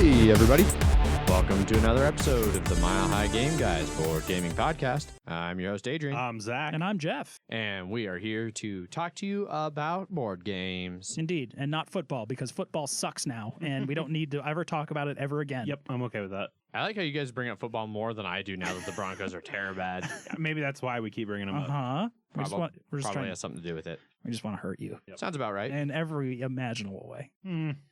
Hey, everybody. Welcome to another episode of the Mile High Game Guys board gaming podcast. I'm your host, Adrian. I'm Zach. And I'm Jeff. And we are here to talk to you about board games. Indeed. And not football, because football sucks now, and we don't need to ever talk about it ever again. Yep, I'm okay with that. I like how you guys bring up football more than I do now that the Broncos are terrible bad. Maybe that's why we keep bringing them up. Uh-huh. Probably has something to do with it. We just want to hurt you. Yep. Sounds about right. In every imaginable way.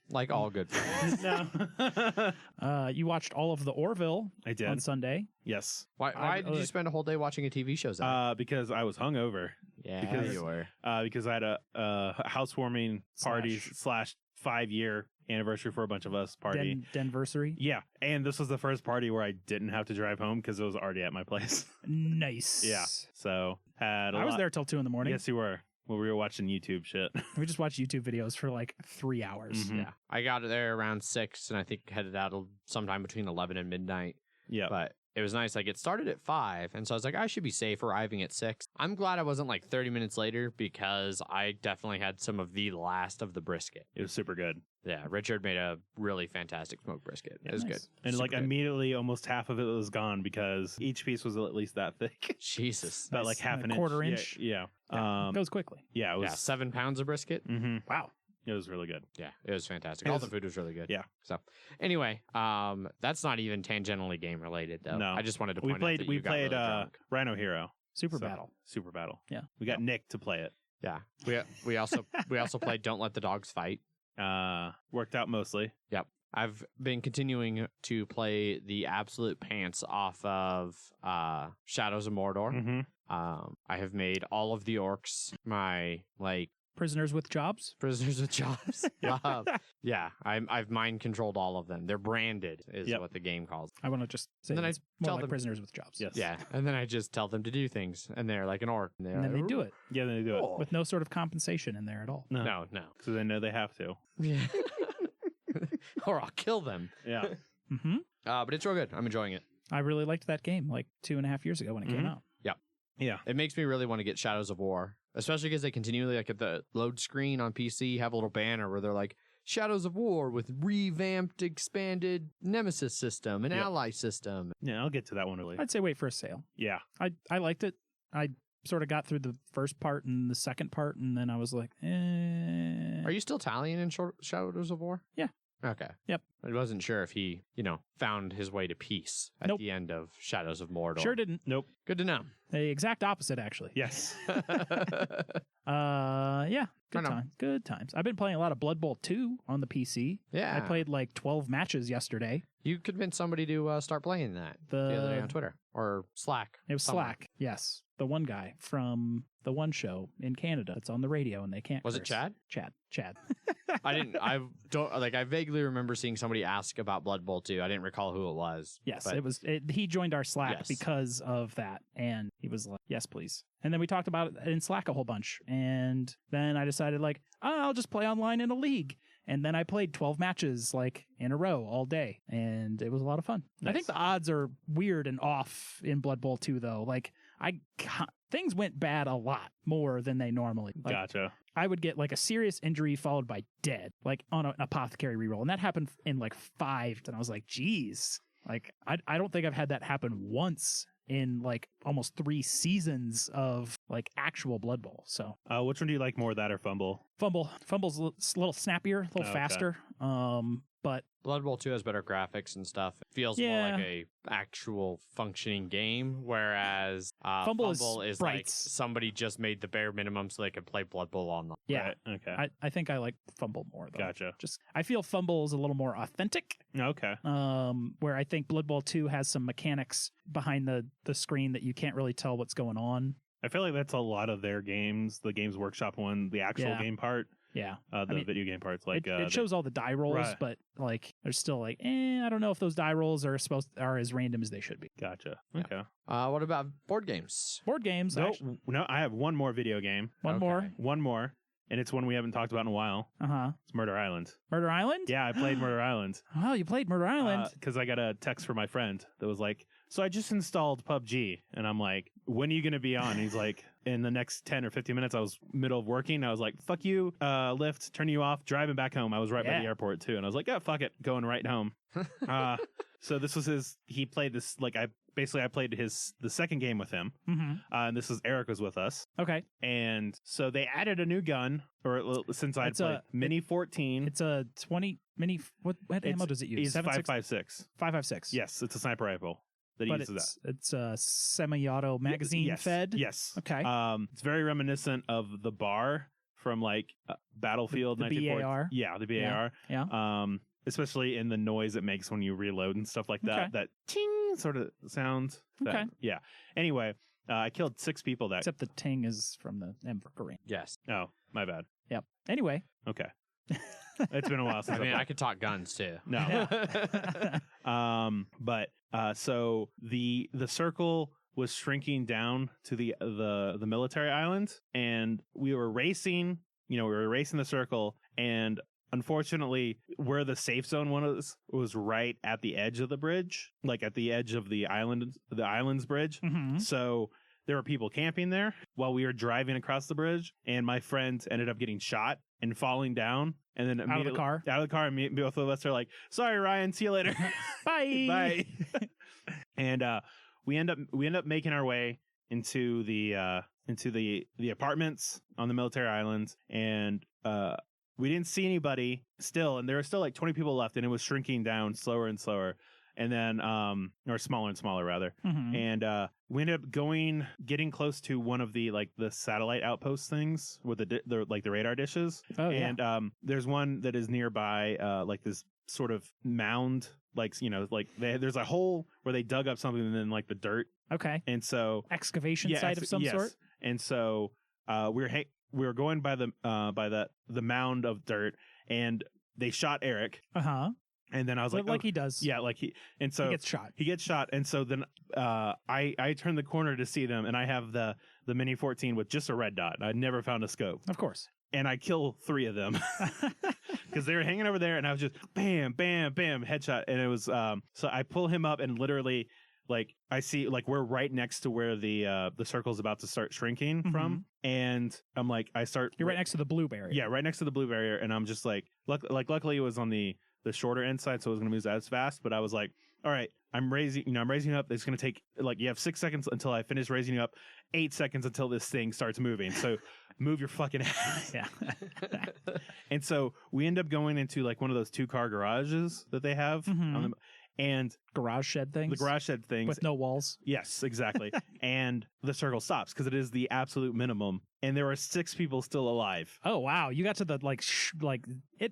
Like all good friends. No. You watched all of the Orville I did. on Sunday. Yes. Why did you spend a whole day watching a TV show, Zach? Because I was hungover. Yeah, because you were. Because I had a housewarming party slash 5-year anniversary for a bunch of us party. Denversary? Yeah. And this was the first party where I didn't have to drive home because it was already at my place. Nice. Yeah. So I was there till 2 a.m. Yes, you were. Well, we were watching YouTube shit. We just watched YouTube videos for like 3 hours. Mm-hmm. Yeah. I got there around 6 and I think headed out sometime between 11 and midnight. Yeah. But it was nice. Like, it started at 5, and so I was like, I should be safe arriving at 6. I'm glad I wasn't like 30 minutes later because I definitely had some of the last of the brisket. It was super good. Yeah, Richard made a really fantastic smoked brisket. Yeah, it was nice. good. And Super like good. immediately almost half of it was gone because each piece was at least that thick. Jesus. About like half A an inch. quarter inch. Yeah. It goes quickly. Yeah, it was. Yeah, 7 pounds of brisket. Mm-hmm. Wow. It was really good. Yeah, it was fantastic. It All was- the food was really good. Yeah. So, anyway, that's not even tangentially game related though. No. I just wanted to We point out played. that We you got played really drunk. Rhino Hero. Super So, battle. Super Battle. Yeah. We got Nick to play it. Yeah. We also played Don't Let the Dogs Fight. Worked out mostly. Yep. I've been continuing to play the absolute pants off of Shadows of Mordor. Mm-hmm. I have made all of the orcs my Prisoners with jobs? prisoners with jobs. Yeah, I've mind controlled all of them. They're branded, is Yep. what the game calls. I want to just say And then I it's more tell like them- prisoners with jobs. Yes. Yeah, and then I just tell them to do things, and they're like an orc, and, And then they do it Yeah, they do it. Cool. with no sort of compensation in there at all. No. Because they know they have to. Yeah. Or I'll kill them. Yeah. Mm-hmm. But it's real good. I'm enjoying it. I really liked that game like 2.5 years ago when it came Mhm. out. Yeah. It makes me really want to get Shadows of War, especially because they continually, like at the load screen on PC, have a little banner where they're like, Shadows of War with revamped, expanded Nemesis system and Yep. ally system. Yeah, I'll get to that one really. I'd say wait for a sale. Yeah. I liked it. I sort of got through the first part and the second part, and then I was like, Are you still tallying in Shadows of War? Yeah. Okay. Yep. I wasn't sure if he, found his way to peace at Nope. the end of Shadows of Mordor. Sure didn't. Nope. Good to know. The exact opposite, actually. Yes. Yeah. Good Right on. times. Good times. I've been playing a lot of Blood Bowl 2 on the PC. Yeah. I played like 12 matches yesterday. You convinced somebody to start playing that the other day on Twitter or Slack. It was somewhere. Slack. Yes. The one guy from the one show in Canada. It's on the radio and they can't Was it curse. Chad? Chad. I vaguely remember seeing somebody ask about Blood Bowl 2. I didn't recall who it was. Yes, but he joined our Slack Yes. because of that, and he was like, "Yes, please." And then we talked about it in Slack a whole bunch, and then I decided I'll just play online in a league, and then I played 12 matches like in a row all day, and it was a lot of fun. I think Nice. the odds are weird and off in Blood Bowl 2 though. Things went bad a lot more than they normally. Gotcha. I would get like a serious injury followed by dead, like on an apothecary reroll. And that happened in like 5. And I was like, geez, like I don't think I've had that happen once in like almost 3 seasons of like actual Blood Bowl. So Which one do you like more, that or Fumble? Fumble's a little snappier, a little Okay. faster. But Blood Bowl 2 has better graphics and stuff. It feels more Yeah. like a actual functioning game, whereas Fumble is is like sprites. somebody just made the bare minimum so they could play Blood Bowl online. yeah, Right. Okay. I think I like Fumble more though. Gotcha. Just I feel Fumble is a little more authentic. Okay. Where I think Blood Bowl 2 has some mechanics behind the screen that you can't really tell what's going on. I feel like that's a lot of their games, the Games Workshop one, the actual Yeah. game part, Yeah. the video game parts. Like it shows all the die rolls, Right. but like there's still like, I don't know if those die rolls are as random as they should be. Gotcha. Yeah. Okay. What about board games? Board games, actually, No, I have one more video game. one Okay. more. One more. And it's one we haven't talked about in a while. It's Murder Island. Murder Island. Yeah, I played Murder Island. Oh, you played Murder Island. Because I got a text from my friend that was like, so I just installed PUBG. And I'm like, when are you going to be on? And he's like, in the next 10 or 15 minutes, I was middle of working. I was like, fuck you, Lyft, turning you off, driving back home. I was right by the airport too. And I was like, yeah, fuck it, going right home. So this was he played this, like, I played the second game with him. And this was Eric was with us. Okay. And so they added a new gun, or since I'd played Mini 14. It's a 20 Mini, what ammo does it use? It's 5.56. 5.56. Yes, it's a sniper rifle. That But uses it's a semi-auto magazine fed. Yes. Okay. It's very reminiscent of the bar from like Battlefield. The BAR. Yeah, the BAR. Yeah. Especially in the noise it makes when you reload and stuff like that. Okay. That ting sort of sound. Okay. Yeah. Anyway, I killed 6 people that. Except the ting is from the Emperor. Yes. Oh, my bad. Yep. Anyway. Okay. It's been a while since I mean, I could talk guns too. No. So the circle was shrinking down to the military island, and we were racing. We were racing the circle, and unfortunately, where the safe zone was right at the edge of the bridge, like at the edge of the island's bridge. Mm-hmm. So there were people camping there while we were driving across the bridge, and my friend ended up getting shot and falling down. And then Out of the car, and both of us are like, "Sorry, Ryan, see you later, bye." And we end up making our way into the apartments on the military island, and we didn't see anybody still, and there were still like 20 people left, and it was shrinking down slower and slower, and then or smaller and smaller rather. Mm-hmm. And we ended up getting close to one of the satellite outpost things with the radar dishes. Oh, yeah. And there's one that is nearby, like this sort of mound, there's a hole where they dug up something and then like the dirt. Okay. And so excavation site of some sort. And so we were going by the mound of dirt, and they shot Eric. And then I was like he does. Yeah, and so he gets shot. He gets shot, and so then I turn the corner to see them, and I have the Mini 14 with just a red dot. I'd never found a scope. Of course. And I kill 3 of them because they were hanging over there, and I was just bam, bam, bam, headshot. And it was so I pull him up, and literally, like, I see, like, we're right next to where the circle's about to start shrinking from, and I'm like, You're right next to the blue barrier. Yeah, right next to the blue barrier, and I'm just like, luckily it was on the shorter end side, so it was going to move as fast. But I was like, all right, I'm raising up. It's going to take, like, you have 6 seconds until I finish raising you up, 8 seconds until this thing starts moving. So move your fucking ass. Yeah. And so we end up going into like one of those 2-car garages that they have on the, and garage shed things. The garage shed things with no walls. Yes, exactly. And the circle stops because it is the absolute minimum. And there are 6 people still alive. Oh wow! You got to the it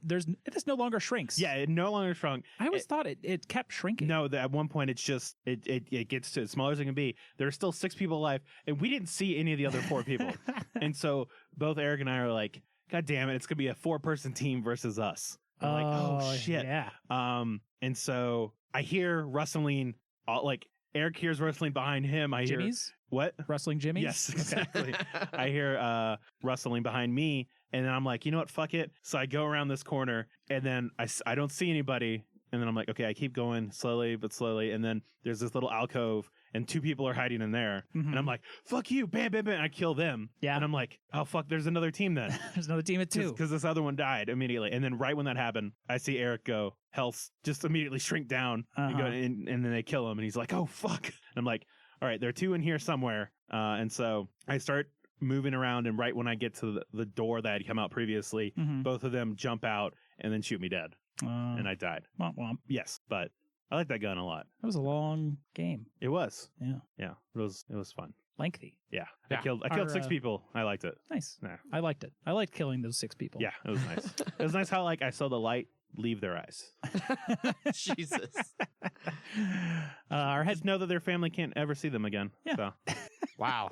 no longer shrinks. Yeah, it no longer shrunk. I always thought it kept shrinking. No, at one point it's just it gets to as small as it can be. There are still 6 people alive, and we didn't see any of the other 4 people. And so both Eric and I are like, God damn it! It's gonna be a 4-person team versus us. I'm like, oh shit. Yeah. And so I hear rustling. Like Eric hears rustling behind him. I hear Jimmy's? What? Rustling Jimmy's? Yes, exactly. I hear rustling behind me, and then I'm like, you know what? Fuck it. So I go around this corner, and then I don't see anybody. And then I'm like, okay, I keep going slowly but slowly. And then there's this little alcove, and 2 people are hiding in there. And I'm like, fuck you, bam, bam, bam. And I kill them. Yeah. And I'm like, oh, fuck, there's another team then. There's another team at 2. Because this other one died immediately. And then right when that happened, I see Eric go, health just immediately shrink down. And then they kill him. And he's like, oh, fuck. And I'm like, all right, there are 2 in here somewhere. And so I start moving around. And right when I get to the door that had come out previously, both of them jump out and then shoot me dead. And I died. Womp womp. Yes, but I like that gun a lot. That was a long game. It was. Yeah. Yeah. It was fun. Lengthy. Yeah. I killed 6 people. I liked it. Nice. Yeah. I liked it. I liked killing those 6 people. Yeah, it was nice. It was nice how like I saw the light leave their eyes. Jesus. Our heads know that their family can't ever see them again. Yeah. So. Wow.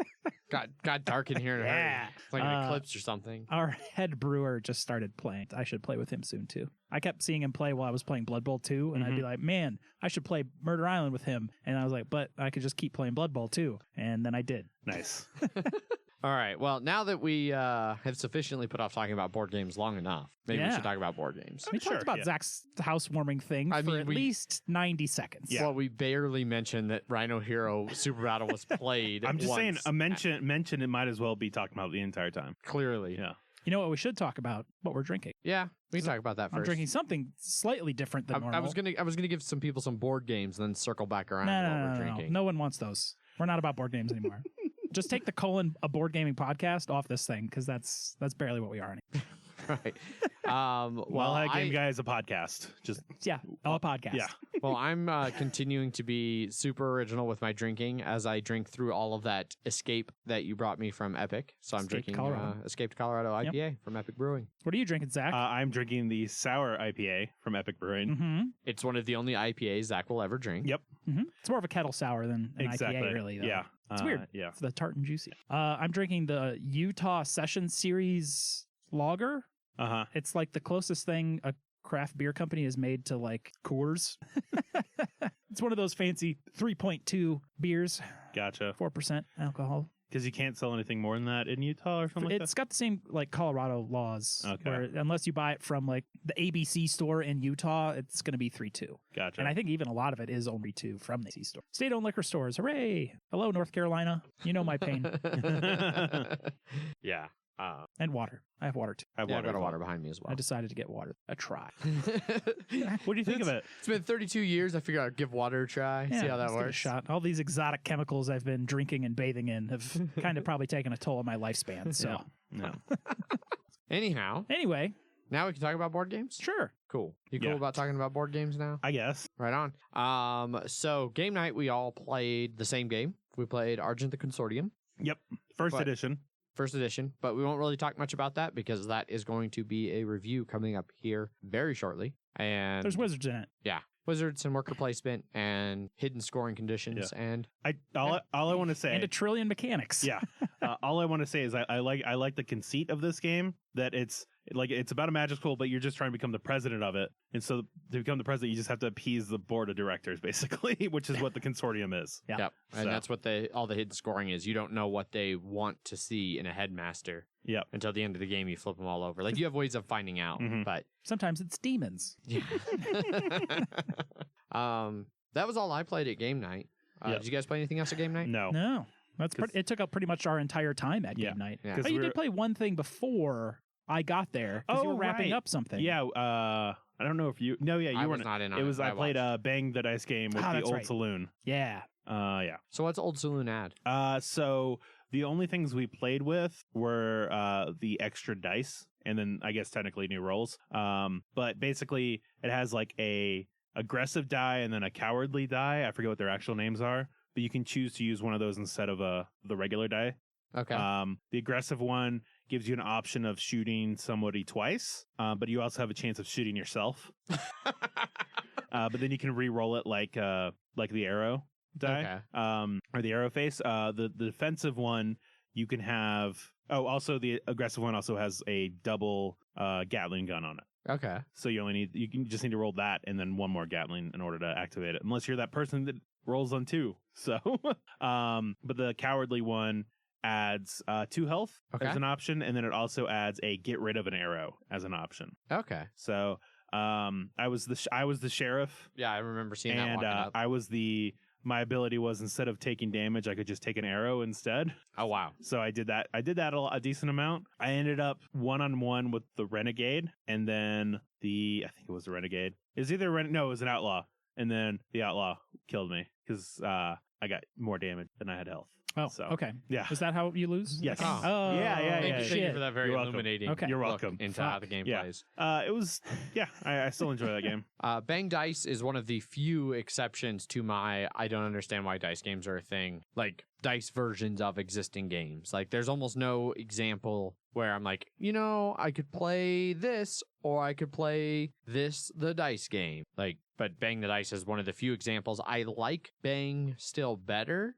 Got dark in here in a hurry. It's like an eclipse or something. Our head brewer just started playing. I should play with him soon too. I kept seeing him play while I was playing Blood Bowl 2, and I'd be like, man, I should play Murder Island with him. And I was like, but I could just keep playing Blood Bowl 2. And then I did. Nice. All right. Well, now that we have sufficiently put off talking about board games long enough, maybe we Yeah. should talk about board games. We Sure, talked about yeah. Zach's housewarming thing I for mean, at we- least 90 seconds. Yeah. Well, we barely mentioned that Rhino Hero Super Battle was played. I'm just saying, once. a mention. It might as well be talking about the entire time. Clearly. Yeah. You know what we should talk about? What we're drinking. Yeah. We can talk about that 1st I'm drinking something slightly different than normal. I was gonna give some people some board games and then circle back around No, to no, what no, we're no, no. drinking. No one wants those. We're not about board games anymore. Just take the a board gaming podcast off this thing because that's barely what we are anymore. Right. Well, Game Guy is a podcast. Just Yeah, a podcast. yeah. Well, I'm continuing to be super original with my drinking as I drink through all of that Escape that you brought me from Epic. So I'm Escape drinking Colorado. Escape Colorado Yep. IPA from Epic Brewing. What are you drinking, Zach? I'm drinking the sour IPA from Epic Brewing. mm-hmm. It's one of the only IPAs Zach will ever drink. Yep, Mm-hmm. It's more of a kettle sour than an exactly. IPA, really. Though. Yeah, It's weird. Yeah, It's the tart and juicy. I'm drinking the Utah Session Series Lager. It's like the closest thing a craft beer company has made to like Coors. It's one of those fancy 3.2 beers, Gotcha. 4% alcohol. Because you can't sell anything more than that in Utah or something like It's got the same like Colorado laws. Okay. Where unless you buy it from like the ABC store in Utah, it's going to be 3.2. that. Gotcha. And I think even a lot of it is only 2 from the ABC store. State-owned liquor stores, hooray! Hello, North Carolina. You know my pain. Yeah. And water. I have water too. I have Yeah, I've got as a well. water behind me as well. I decided to get water. A try. What do you think of it? It's been 32 years. I figured I'd give water a try, see how that let's give it a works. shot. All these exotic chemicals I've been drinking and bathing in have kind of probably taken a toll on my lifespan. So No. Anyhow, anyway, now we can talk about board games? sure. Cool. You cool Yeah. about talking about board games now? I guess. Right on. So game night, we all played the same game. We played Argent the Consortium, Yep. First But- edition. first edition, but we won't really talk much about that because that is going to be a review coming up here very shortly. And There's wizards in it. yeah, wizards and worker placement and hidden scoring conditions and All I want to say. And a trillion mechanics. Yeah. All I want to say is I like the conceit of this game, that it's about a magic school, but you're just trying to become the president of it. And so to become the president, you just have to appease the board of directors, basically, which is what the consortium is. Yeah. Yep. And So- that's what all the hidden scoring is. You don't know what they want to see in a headmaster Yep. until the end of the game. You flip them all over. Like you have ways of finding out, Mhm. but Sometimes it's demons. yeah. That was all I played at game night. Yep. Did you guys play anything else at game night? No. No. It took up pretty much our entire time at Yeah. game night. Yeah. 'Cause But you we did play one thing before I got there because you Oh, were wrapping right. up something. Yeah. I don't know if you. No. Yeah. You I weren't. was not in on It was. but I played watched. Bang the Dice game with Ah, the that's old right. saloon. Yeah. Yeah. So what's Old Saloon add? So the only things we played with were the extra dice, and then I guess technically new rolls. But basically, it has like a aggressive die and then a cowardly die. I forget what their actual names are, but you can choose to use one of those instead of the regular die. Okay. The aggressive one gives you an option of shooting somebody twice, but you also have a chance of shooting yourself. But then you can re-roll it like the arrow die, Okay. or the arrow face. The defensive one you can have. Oh, also the aggressive one also has a double Gatling gun on it. Okay. So you just need to roll that and then one more Gatling in order to activate it, unless you're that person that rolls on 2. So, but the cowardly one adds 2 health Okay. as an option, and then it also adds a get rid of an arrow as an option. Okay. So, I was the sheriff, Yeah, I remember seeing that and walking up. I was my ability was, instead of taking damage, I could just take an arrow instead. Oh wow. So I did that. I did that a decent amount. I ended up 1-on-1 with the renegade, and then I think it was the renegade. It was either it was an outlaw, and then the outlaw killed me because I got more damage than I had health. Oh, So, okay. Yeah. Is that how you lose? Yes. Oh. Oh, Yeah. Thank you shit. for that very You're welcome. illuminating. Okay. You're look welcome. into how the game Yeah. plays. It was. Yeah. I still enjoy that game. Bang Dice is one of the few exceptions to my I don't understand why dice games are a thing. Like dice versions of existing games. Like there's almost no example where I'm like, I could play this or I could play the dice game. Like, but Bang the Dice is one of the few examples. I like Bang still better.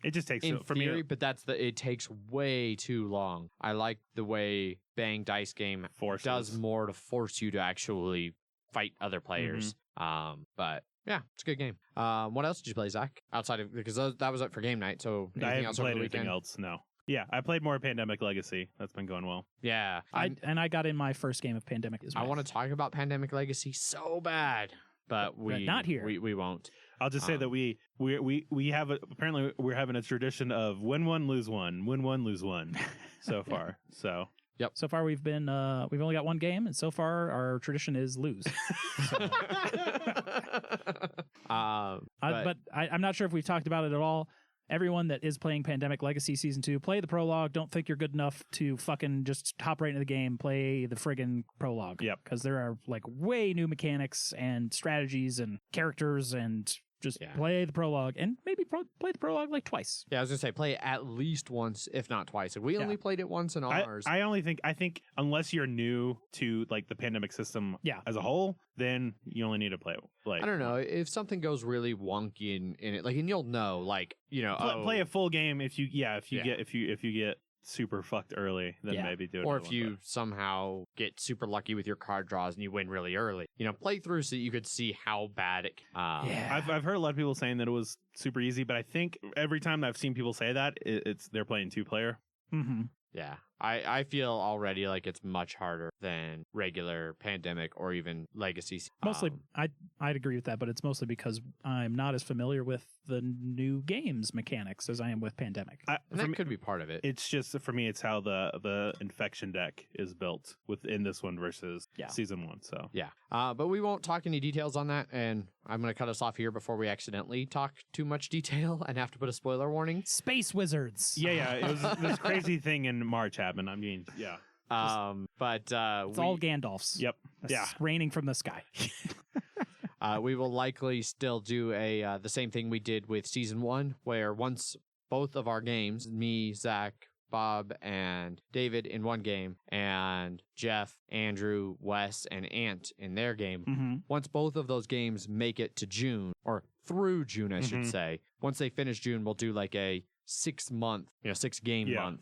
It just takes In for theory, me but it takes way too long. I like the way Bang Dice game forces. does more to force you to actually fight other players. But yeah, it's a good game. What else did you play, Zach? Outside of because that was it for game night. So I anything haven't else over played the anything weekend? else. No. Yeah, I played more Pandemic Legacy. That's been going well. Yeah. I got in my first game of Pandemic as well. I want to talk about Pandemic Legacy so bad, but we not here. We won't. I'll just say that we have apparently we're having a tradition of win one, lose one, win one, lose one so far. So So far we've only got one game, and so far our tradition is lose. But I'm not sure if we've talked about it at all. Everyone that is playing Pandemic Legacy Season 2, play the prologue. Don't think you're good enough to fucking just hop right into the game. Play the friggin' prologue. Yep. Because there are like way new mechanics and strategies and characters, and just play the prologue, and maybe play the prologue like twice. Yeah, I was gonna say play it at least once, if not twice. We only played it once in ours. I think unless you're new to like the Pandemic system as a whole, then you only need to play it. Like, I don't know if something goes really wonky in it, like, and you'll know, like, you know, play a full game if you get super fucked early, then maybe do it. Or if you somehow get super lucky with your card draws and you win really early, you know, play through so that you could see how bad it. I've heard a lot of people saying that it was super easy, but I think every time I've seen people say that, they're playing 2-player. Mm-hmm. Yeah, I feel already like it's much harder than regular Pandemic or even Legacy. Mostly, I'd agree with that, but it's mostly because I'm not as familiar with the new game's mechanics as I am with Pandemic. That could be part of it. It's just, for me, it's how the infection deck is built within this one versus Season 1. So but we won't talk any details on that, and I'm going to cut us off here before we accidentally talk too much detail and have to put a spoiler warning. Space wizards. Yeah. It was this crazy thing in March happened. I mean, but it's all Gandalf's. Yep. Raining from the sky. We will likely still do the same thing we did with Season 1, where once both of our games, me, Zach, Bob, and David in one game, and Jeff, Andrew, Wes, and Ant in their game, once both of those games make it to June, or through June, I should say, once they finish June, we'll do like a 6-game month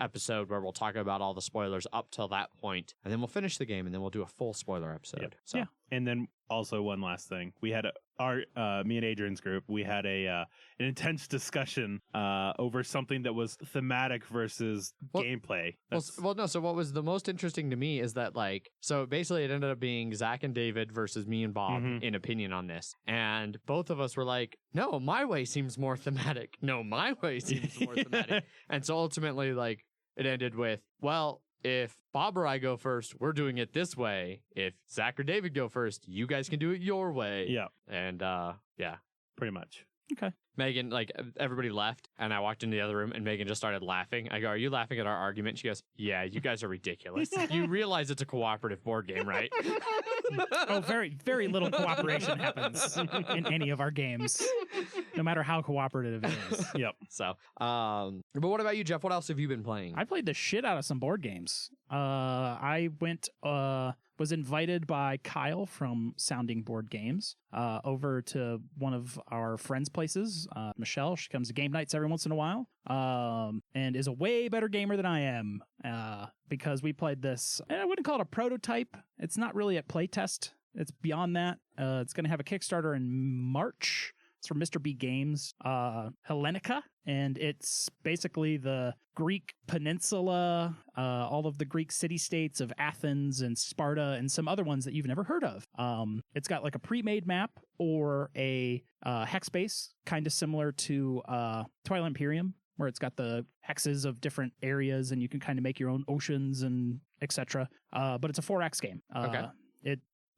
episode where we'll talk about all the spoilers up till that point, and then we'll finish the game, and then we'll do a full spoiler episode. So. And then also one last thing, we had me and Adrian's group, we had an intense discussion over something that was thematic versus gameplay. No. So what was the most interesting to me is that, like, so basically it ended up being Zach and David versus me and Bob in opinion on this, and both of us were like, no, my way seems more thematic. No, my way seems more thematic. And so ultimately, like, it ended with, well, if Bob or I go first, we're doing it this way. If Zach or David go first, you guys can do it your way. Yeah. And pretty much. Okay. Megan, like, everybody left, and I walked into the other room, and Megan just started laughing. I go, are you laughing at our argument? She goes, yeah, you guys are ridiculous. You realize it's a cooperative board game, right? Oh, very, very little cooperation happens in any of our games, no matter how cooperative it is. Yep. So, but what about you, Jeff? What else have you been playing? I played the shit out of some board games. I was invited by Kyle from Sounding Board Games over to one of our friends' places. Michelle, she comes to game nights every once in a while, and is a way better gamer than I am, because we played this, and I wouldn't call it a prototype. It's not really a playtest. It's beyond that. It's going to have a Kickstarter in March. It's from Mr. B Games, Hellenica, and it's basically the Greek peninsula, all of the Greek city-states of Athens and Sparta and some other ones that you've never heard of. It's got like a pre-made map or a hex base, kind of similar to Twilight Imperium, where it's got the hexes of different areas and you can kind of make your own oceans and etc. But it's a 4X game. Okay.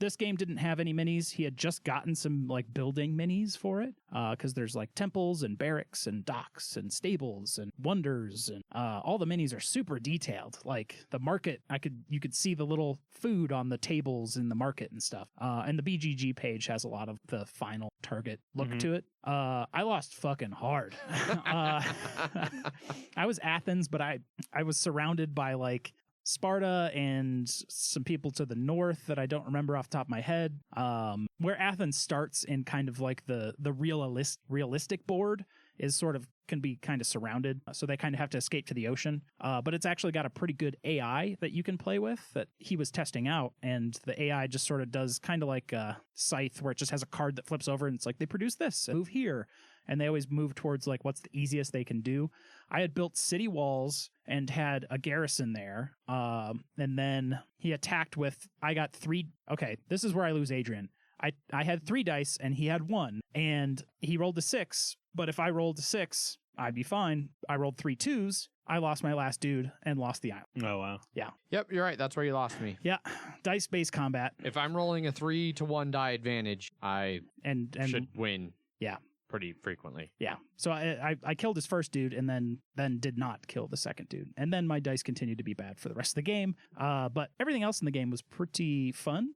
This game didn't have any minis. He had just gotten some like building minis for it, because there's like temples and barracks and docks and stables and wonders, and all the minis are super detailed. Like the market, you could see the little food on the tables in the market and stuff. And the BGG page has a lot of the final target look to it. I lost fucking hard. I was Athens, but I was surrounded by like Sparta and some people to the north that I don't remember off the top of my head. Where Athens starts in kind of like the realistic board is sort of can be kind of surrounded, so they kind of have to escape to the ocean. But it's actually got a pretty good AI that you can play with that he was testing out, and the AI just sort of does kind of like Scythe, where it just has a card that flips over and it's like, they produce this, move here. And they always move towards like what's the easiest they can do. I had built city walls and had a garrison there. And then he attacked with, I got 3. Okay, this is where I lose Adrian. I had 3 dice and he had 1, and he rolled a 6. But if I rolled a 6, I'd be fine. I rolled 3 2s. I lost my last dude and lost the island. Oh, wow. Yeah. Yep, you're right. That's where you lost me. Yeah. Dice-based combat. If I'm rolling a 3-to-1 die advantage, I and should win. Yeah. Pretty frequently. Yeah. So I killed his first dude and then did not kill the second dude. And then my dice continued to be bad for the rest of the game. But everything else in the game was pretty fun.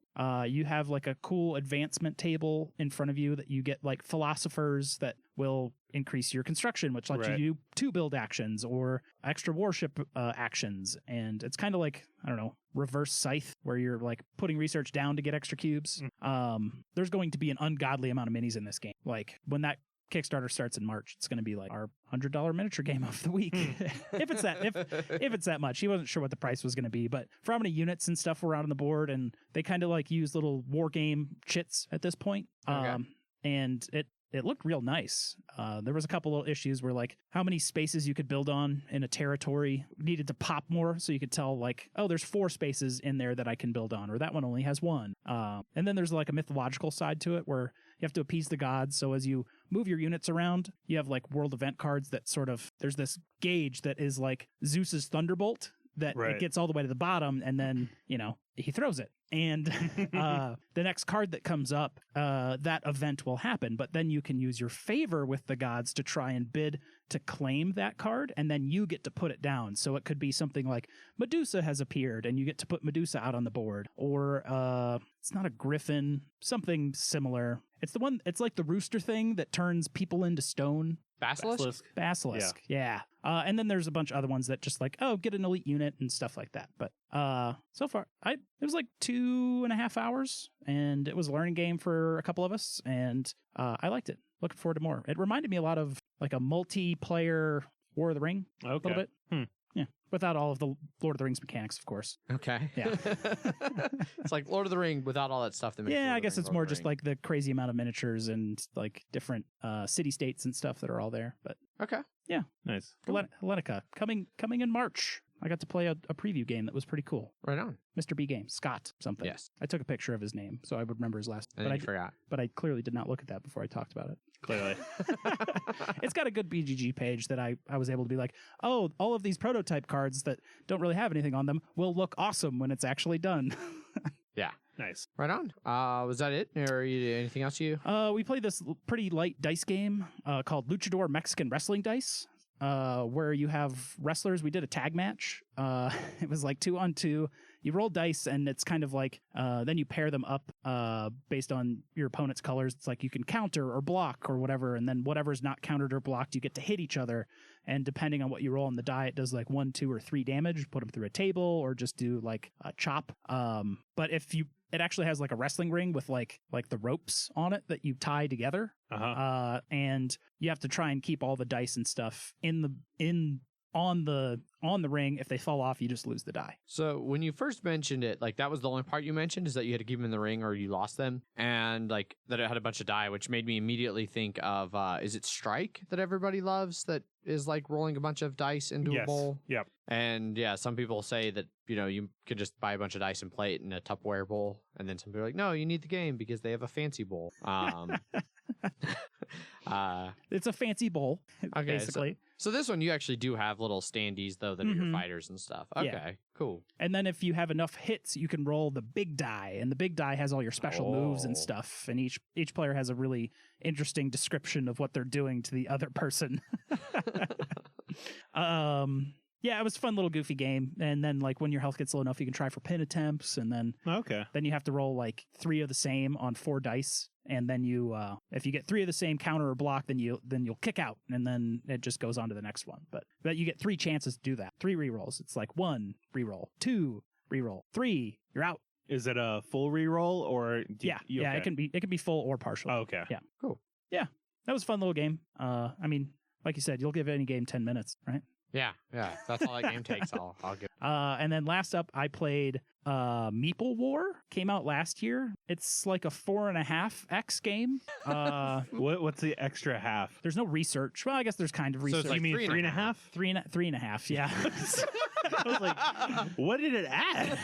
You have like a cool advancement table in front of you that you get like philosophers that will increase your construction, which lets you do 2 build actions or extra warship actions. And it's kind of like, I don't know, reverse Scythe, where you're like putting research down to get extra cubes. There's going to be an ungodly amount of minis in this game. Like when that Kickstarter starts in March, it's going to be like our $100 miniature game of the week. if it's that much. He wasn't sure what the price was going to be, but for how many units and stuff were out on the board, and they kind of like use little war game chits at this point. And it looked real nice. There was a couple little issues where like how many spaces you could build on in a territory needed to pop more, so you could tell like, oh, there's 4 spaces in there that I can build on, or that one only has 1. And then there's like a mythological side to it where you have to appease the gods. So as you move your units around, you have like world event cards that sort of, there's this gauge that is like Zeus's thunderbolt that it gets all the way to the bottom, and then, he throws it. And the next card that comes up, that event will happen. But then you can use your favor with the gods to try and bid to claim that card, and then you get to put it down. So it could be something like Medusa has appeared, and you get to put Medusa out on the board. Or it's not a griffin, something similar. It's like the rooster thing that turns people into stone. Basilisk. Yeah. And then there's a bunch of other ones that just like, oh, get an elite unit and stuff like that. But so far, it was like 2.5 hours, and it was a learning game for a couple of us, and I liked it. Looking forward to more. It reminded me a lot of like a multiplayer War of the Ring a little bit. Yeah, without all of the Lord of the Rings mechanics, of course. Okay. Yeah. It's like Lord of the Ring without all that stuff that makes I guess it's more just like the crazy amount of miniatures and like different city-states and stuff that are all there. But okay. Yeah. Nice. Hellenica, coming in March. I got to play a preview game that was pretty cool. Right on. Mr. B Games, Scott something. Yes. I took a picture of his name so I would remember his last name. But I forgot. But I clearly did not look at that before I talked about it. Clearly. It's got a good BGG page that I was able to be like, oh, all of these prototype cards that don't really have anything on them will look awesome when it's actually done. Yeah. Nice. Right on. Was that it? Or anything else you? We played this pretty light dice game called Luchadore Mexican Wrestling Dice, where you have wrestlers. We did a tag match. It was like 2-on-2. You roll dice, and it's kind of like then you pair them up based on your opponent's colors. It's like you can counter or block or whatever, and then whatever's not countered or blocked, you get to hit each other. And depending on what you roll on the die, it does like 1, 2, or 3 damage. Put them through a table, or just do like a chop. But it actually has like a wrestling ring with like the ropes on it that you tie together. And you have to try and keep all the dice and stuff on the ring. If they fall off, you just lose the die. So when you first mentioned it, like that was the only part you mentioned, is that you had to keep them in the ring or you lost them, and like that it had a bunch of die, which made me immediately think of is it Strike that everybody loves, that is like rolling a bunch of dice into a bowl? Yep. And yeah, some people say that, you could just buy a bunch of dice and play it in a Tupperware bowl, and then some people are like, no, you need the game because they have a fancy bowl. It's a fancy bowl, basically. So this one, you actually do have little standees, though, that are your fighters and stuff. Okay, cool. And then if you have enough hits, you can roll the big die, and the big die has all your special moves and stuff. And each player has a really interesting description of what they're doing to the other person. Yeah, it was a fun little goofy game. And then like when your health gets low enough, you can try for pin attempts, and then then you have to roll like 3 of the same on 4 dice. And then you if you get 3 of the same counter or block, then you'll kick out, and then it just goes on to the next one. But you get 3 chances to do that. 3 rerolls. It's like 1 reroll, 2 reroll, 3, you're out. Is it a full reroll or it can be full or partial. Oh, okay. Yeah. Cool. Yeah. That was a fun little game. I mean, like you said, you'll give any game 10 minutes, right? Yeah. That's all that game takes. I'll give. And then last up, I played Meeple War. Came out last year. It's like a 4.5x game. What's the extra half? There's no research. Well, I guess there's kind of research. So you mean 3.5? 3.5. Yeah. I was like, what did it add?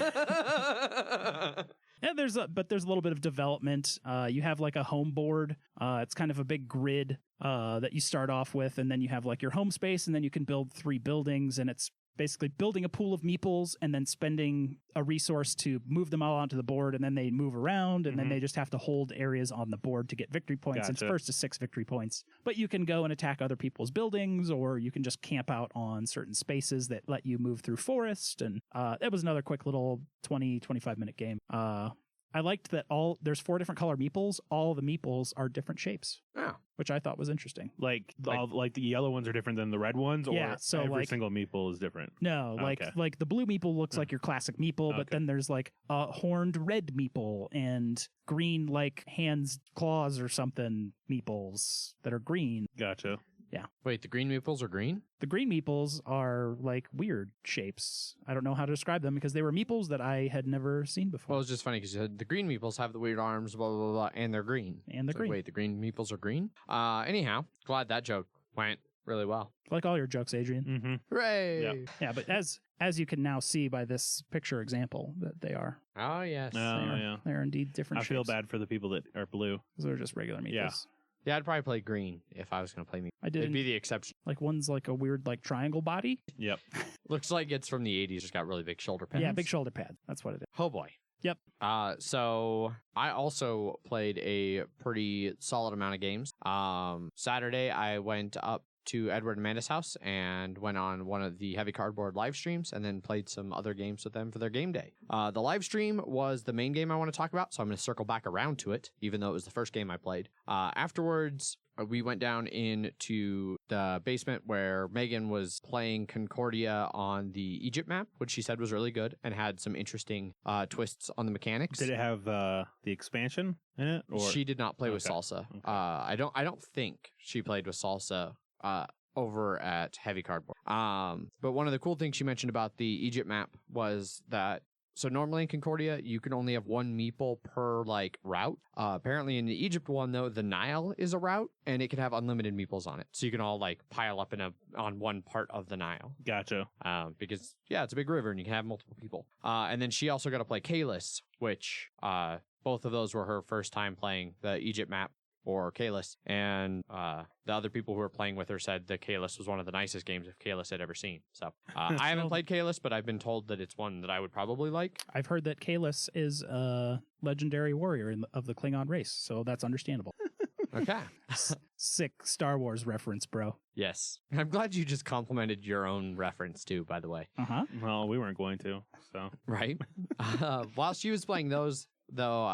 Yeah, there's a little bit of development. You have like a home board. It's kind of a big grid that you start off with, and then you have like your home space, and then you can build 3 buildings, and it's basically building a pool of meeples and then spending a resource to move them all onto the board, and then they move around, and then they just have to hold areas on the board to get victory points. It's first to 6 victory points. But you can go and attack other people's buildings, or you can just camp out on certain spaces that let you move through forest. And that was another quick little 20-25 minute game. I liked that there's 4 different color meeples. All the meeples are different shapes. Oh. Which I thought was interesting. Like the yellow ones are different than the red ones, or yeah, so every single meeple is different? No, like the blue meeple looks like your classic meeple, but then there's like a horned red meeple and green like hands, claws or something meeples that are green. Gotcha. Yeah. Wait, the green meeples are green? The green meeples are like weird shapes. I don't know how to describe them because they were meeples that I had never seen before. Well, it's just funny because you said the green meeples have the weird arms, blah, blah, blah, blah, and they're green. And they're green. Wait, the green meeples are green? Anyhow, glad that joke went really well. Like all your jokes, Adrian. Mm-hmm. Hooray! Yep. Yeah, but as you can now see by this picture example, that they are. Oh, yes. They're indeed different shapes. I feel bad for the people that are blue. Because they're just regular meeples. Yeah, I'd probably play green if I was going to play meeples. I did. It'd be the exception. Like one's like a weird like triangle body. Yep. Looks like it's from the 80s. It's got really big shoulder pads. Yeah, big shoulder pad. That's what it is. Oh, boy. Yep. So I also played a pretty solid amount of games. Saturday, I went up to Edward and Amanda's house and went on one of the Heavy Cardboard live streams and then played some other games with them for their game day. The live stream was the main game I want to talk about, so I'm going to circle back around to it, even though it was the first game I played. Afterwards, we went down into the basement where Megan was playing Concordia on the Egypt map, which she said was really good and had some interesting twists on the mechanics. Did it have the expansion in it? Or? She did not play with Salsa. Okay. I don't think she played with Salsa over at Heavy Cardboard. But one of the cool things she mentioned about the Egypt map was that so normally in Concordia, you can only have 1 meeple per like route. Apparently in the Egypt one though, the Nile is a route and it can have unlimited meeples on it. So you can all like pile up on one part of the Nile. Gotcha. Because it's a big river and you can have multiple people. And then she also got to play Kalis, which both of those were her first time playing the Egypt map or Kalis, and the other people who were playing with her said that Kalis was one of the nicest games of Kalis had ever seen. So I haven't played Kalis, but I've been told that it's one that I would probably like. I've heard that Kalis is a legendary warrior of the Klingon race, so that's understandable. Okay. Sick Star Wars reference, bro. Yes. I'm glad you just complimented your own reference too, by the way. Uh-huh. Well, we weren't going to, so. Right. While she was playing those, though,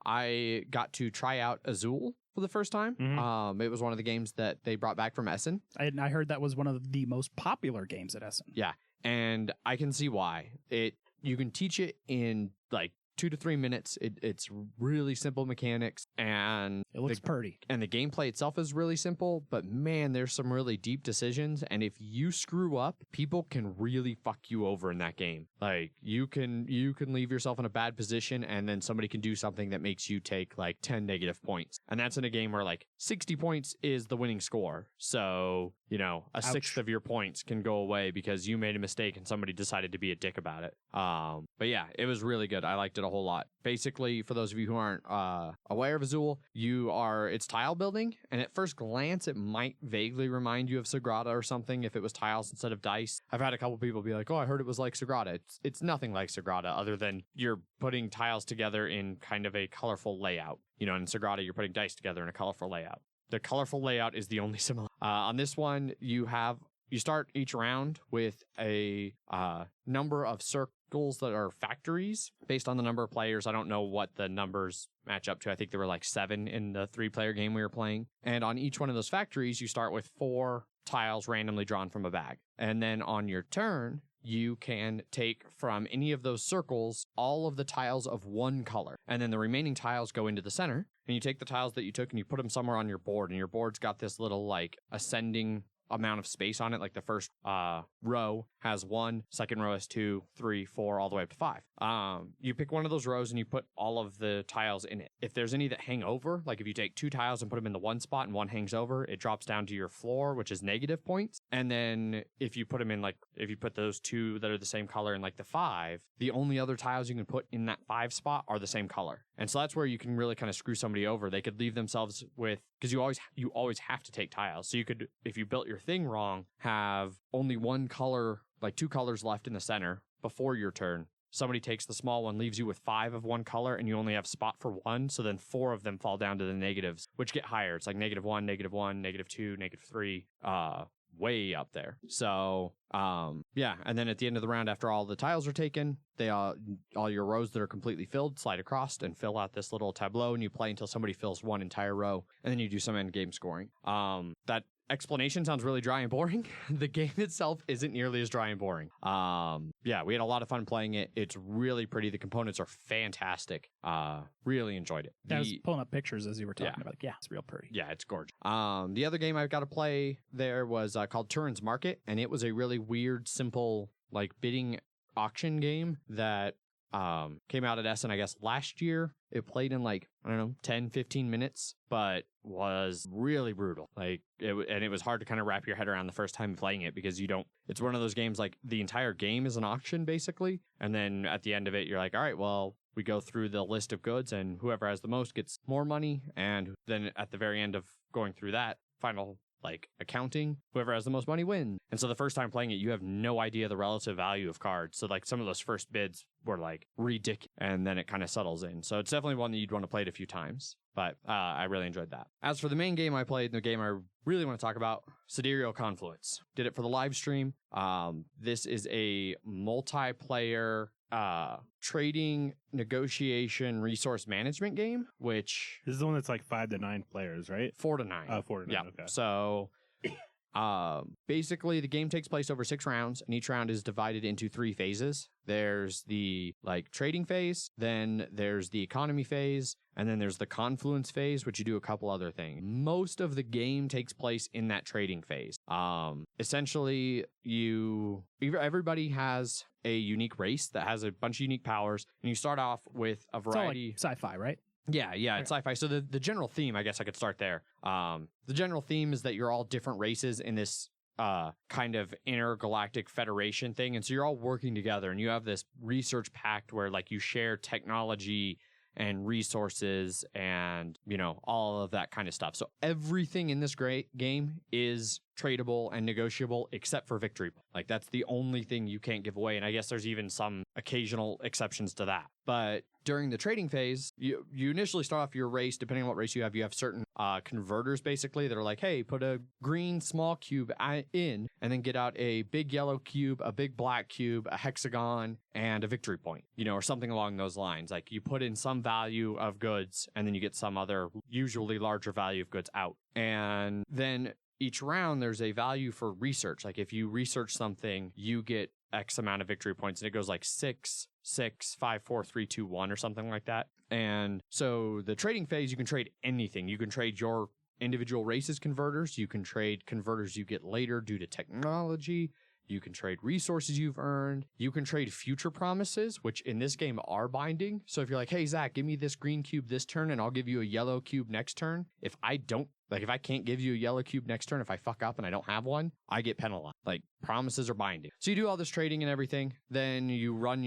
I got to try out Azul for the first time. Mm-hmm. It was one of the games that they brought back from Essen. I heard that was one of the most popular games at Essen. Yeah, and I can see why. You can teach it in like 2 to 3 minutes. It's really simple mechanics, and it looks pretty. And the gameplay itself is really simple, but man, there's some really deep decisions, and if you screw up, people can really fuck you over in that game. Like, you can leave yourself in a bad position, and then somebody can do something that makes you take like 10 negative points. And that's in a game where like 60 points is the winning score. So, a sixth of your points can go away because you made a mistake and somebody decided to be a dick about it. But yeah, it was really good. I liked it a whole lot. Basically, for those of you who aren't aware of Azul, it's tile building, and at first glance, it might vaguely remind you of Sagrada or something if it was tiles instead of dice. I've had a couple people be like, "Oh, I heard it was like Sagrada." It's nothing like Sagrada, other than you're putting tiles together in kind of a colorful layout. In Sagrada, you're putting dice together in a colorful layout. The colorful layout is the only similar. On this one, you start each round with a number of circles that are factories based on the number of players. I don't know what the numbers match up to. I think there were like 7 in the 3-player game we were playing. And on each one of those factories, you start with 4 tiles randomly drawn from a bag. And then on your turn, you can take from any of those circles all of the tiles of one color. And then the remaining tiles go into the center. And you take the tiles that you took and you put them somewhere on your board. And your board's got this little like ascending amount of space on it. Like the first row has 1, second row has 2, 3, 4, all the way up to 5. You pick one of those rows and you put all of the tiles in it. If there's any that hang over, like if you take 2 tiles and put them in the one spot and one hangs over, it drops down to your floor, which is negative points. And then if you put them in, like if you put those 2 that are the same color in like the 5, the only other tiles you can put in that 5 spot are the same color. And so that's where you can really kind of screw somebody over. They could leave themselves with, because you always have to take tiles. So you could, if you built your thing wrong, have only one color, like 2 colors left in the center before your turn. Somebody takes the small one, leaves you with 5 of one color, and you only have spot for 1. So then 4 of them fall down to the negatives, which get higher. It's like -1, -1, -2, -3, way up there. So, yeah. And then at the end of the round, after all the tiles are taken, they all your rows that are completely filled slide across and fill out this little tableau, and you play until somebody fills one entire row, and then you do some end game scoring. That explanation sounds really dry and boring. The game itself isn't nearly as dry and boring. Yeah, we had a lot of fun playing it. It's really pretty. The components are fantastic. Really enjoyed it. I was pulling up pictures as you were talking about. Yeah, it's real pretty. Yeah, it's gorgeous. The other game I've got to play there was called Turren's Market, and it was a really weird, simple, like bidding auction game that came out at Essen, I guess, last year. It played in like, I don't know, 10, 15 minutes, but was really brutal. Like, it was hard to kind of wrap your head around the first time playing it, because it's one of those games, like the entire game is an auction basically. And then at the end of it, you're like, all right, well, we go through the list of goods and whoever has the most gets more money. And then at the very end of going through that final like accounting, whoever has the most money wins. And so the first time playing it, you have no idea the relative value of cards. So like some of those first bids were like ridiculous, and then it kind of settles in. So it's definitely one that you'd want to play it a few times. But I really enjoyed that. As for the main game I played, the game I really want to talk about, Sidereal Confluence. Did it for the live stream. This is a multiplayer trading, negotiation, resource management game, which... This is the one that's like 5 to 9 players, right? 4 to 9. 4 to 9, yeah. okay. So... basically the game takes place over 6 rounds, and each round is divided into 3 phases. There's the like trading phase, then there's the economy phase, and then there's the confluence phase, which you do a couple other things. Most of the game takes place in that trading phase. Essentially everybody has a unique race that has a bunch of unique powers, and you start off with a variety. It's all like sci-fi, right? Yeah, it's sci-fi. So the general theme, I guess I could start there. The general theme is that you're all different races in this kind of intergalactic federation thing. And so you're all working together, and you have this research pact where like you share technology and resources and, all of that kind of stuff. So everything in this great game is tradable and negotiable except for victory. Like that's the only thing you can't give away. And I guess there's even some occasional exceptions to that. But during the trading phase, you initially start off your race. Depending on what race you have certain converters basically that are like, hey, put a green small cube in and then get out a big yellow cube, a big black cube, a hexagon, and a victory point, or something along those lines. Like you put in some value of goods and then you get some other usually larger value of goods out. And then each round there's a value for research. Like if you research something, you get X amount of victory points, and it goes like 6, 6, 5, 4, 3, 2, 1 or something like that. And so the trading phase, you can trade anything. You can trade your individual races converters. You can trade converters you get later due to technology. You can trade resources you've earned. You can trade future promises, which in this game are binding. So if you're like, hey, Zach, give me this green cube this turn and I'll give you a yellow cube next turn. If I can't give you a yellow cube next turn, if I fuck up and I don't have one, I get penalized. Like promises are binding. So you do all this trading and everything. Then you run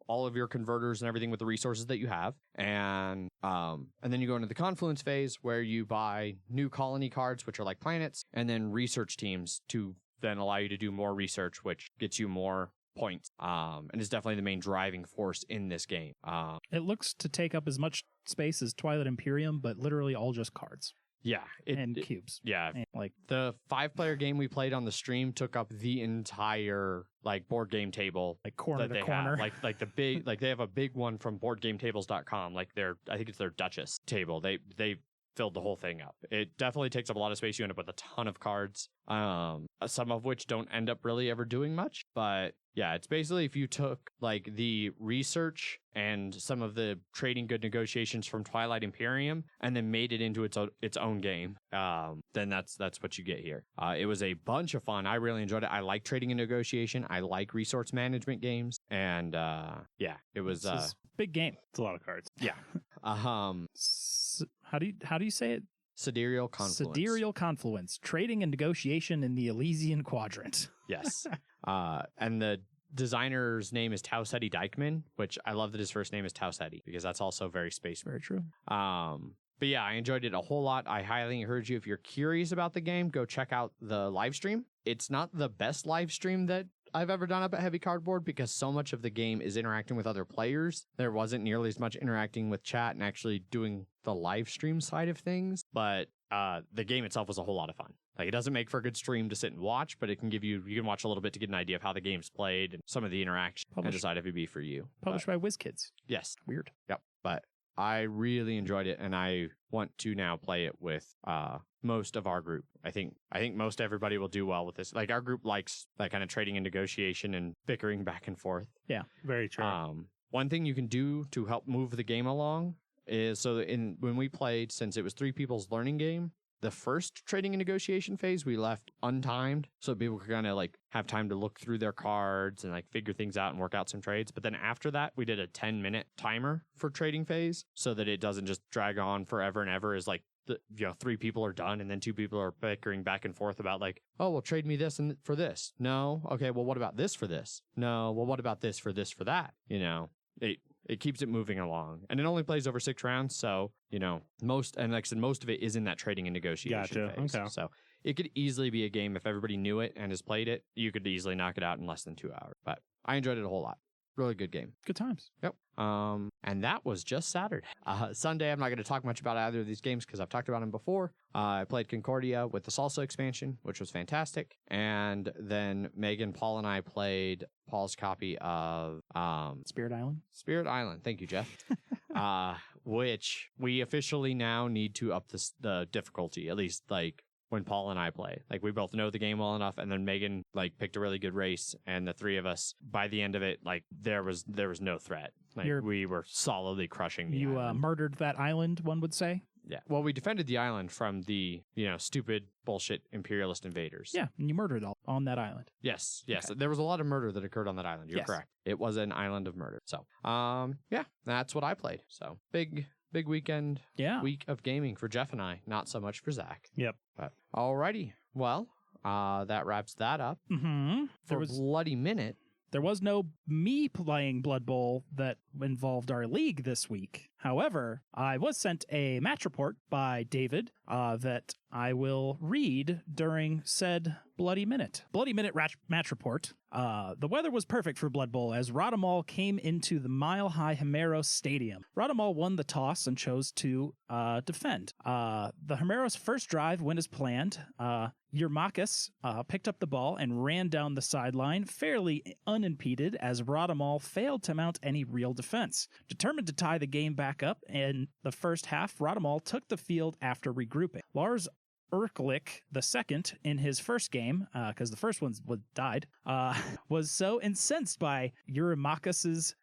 all of your converters and everything with the resources that you have. And then you go into the confluence phase where you buy new colony cards, which are like planets, and then research teams to then allow you to do more research, which gets you more points. And is definitely the main driving force in this game. It looks to take up as much space as Twilight Imperium, but literally all just cards. Yeah. And cubes. Yeah. And like the 5-player game we played on the stream took up the entire like board game table. Like corner that to they corner. Have. Like the big, like they have a big one from boardgametables.com. Like I think it's their Duchess table. They filled the whole thing up. It definitely takes up a lot of space. You end up with a ton of cards, some of which don't end up really ever doing much. But Yeah, it's basically if you took like the research and some of the trading good negotiations from Twilight Imperium and then made it into its own game, then that's what you get here. It was a bunch of fun. I really enjoyed it. I like trading and negotiation. I like resource management games, and yeah, it was big game. It's a lot of cards. yeah. How do you say it? Sidereal Confluence. Sidereal Confluence, trading and negotiation in the Elysian Quadrant. Yes. And the designer's name is Tausetti Dykman, which I love that his first name is Tausetti because that's also very space. Very true. But yeah, I enjoyed it a whole lot. I highly encourage you, if you're curious about the game, go check out the live stream. It's not the best live stream that I've ever done up at Heavy Cardboard because so much of the game is interacting with other players. There wasn't nearly as much interacting with chat and actually doing the live stream side of things. But the game itself was a whole lot of fun. Like, it doesn't make for a good stream to sit and watch, but it can give you can watch a little bit to get an idea of how the game's played and some of the interaction and decide if it'd be for you. Published by WizKids. Yes. Weird. Yep. But I really enjoyed it, and I want to now play it with most of our group. I think most everybody will do well with this. Like, our group likes that kind of trading and negotiation and bickering back and forth. Yeah, very true. One thing you can do to help move the game along is when we played, since it was 3 people's learning game, the first trading and negotiation phase we left untimed so people could kind of like have time to look through their cards and like figure things out and work out some trades. But then after that, we did a 10-minute timer for trading phase so that it doesn't just drag on forever and ever as like 3 people are done and then 2 people are bickering back and forth about like, oh, well, trade me this and for this. No. Okay, well, what about this for this? No. Well, what about this for that? It keeps it moving along, and it only plays over 6 rounds. So, most of it is in that trading and negotiation phase. Okay. So it could easily be a game if everybody knew it and has played it. You could easily knock it out in less than 2 hours. But I enjoyed it a whole lot. Really good game. Good times. Yep. And that was just Saturday. Sunday, I'm not going to talk much about either of these games because I've talked about them before. I played Concordia with the Salsa expansion, which was fantastic. And then Megan, Paul, and I played Paul's copy of Spirit Island. Spirit Island. Thank you, Jeff. Which we officially now need to up the difficulty, at least like when Paul and I play. Like, we both know the game well enough, and then Megan like picked a really good race, and the 3 of us, by the end of it, like there was no threat. Like, we were solidly crushing the island. Murdered that island, one would say. Yeah. Well, we defended the island from the, stupid bullshit imperialist invaders. Yeah, and you murdered all on that island. Yes. Okay. There was a lot of murder that occurred on that island. You're correct. It was an island of murder. So, yeah, that's what I played. So, big weekend, week of gaming for Jeff and I, not so much for Zach. Yep. But alrighty. Well, that wraps that up. Mm-hmm. For Bloody Minute. There was no me playing Blood Bowl that involved our league this week. However, I was sent a match report by David that I will read during said Bloody Minute. Bloody Minute match report. The weather was perfect for Blood Bowl as Radamal came into the Mile High Himeros Stadium. Radamal won the toss and chose to defend. The Himeros' first drive went as planned. Yermakis picked up the ball and ran down the sideline fairly unimpeded as Radamal failed to mount any real defense. Determined to tie the game back up in the first half, Radamal took the field after regrouping. Lars Urklik II in his first game, because the first one died, was so incensed by Yermakis'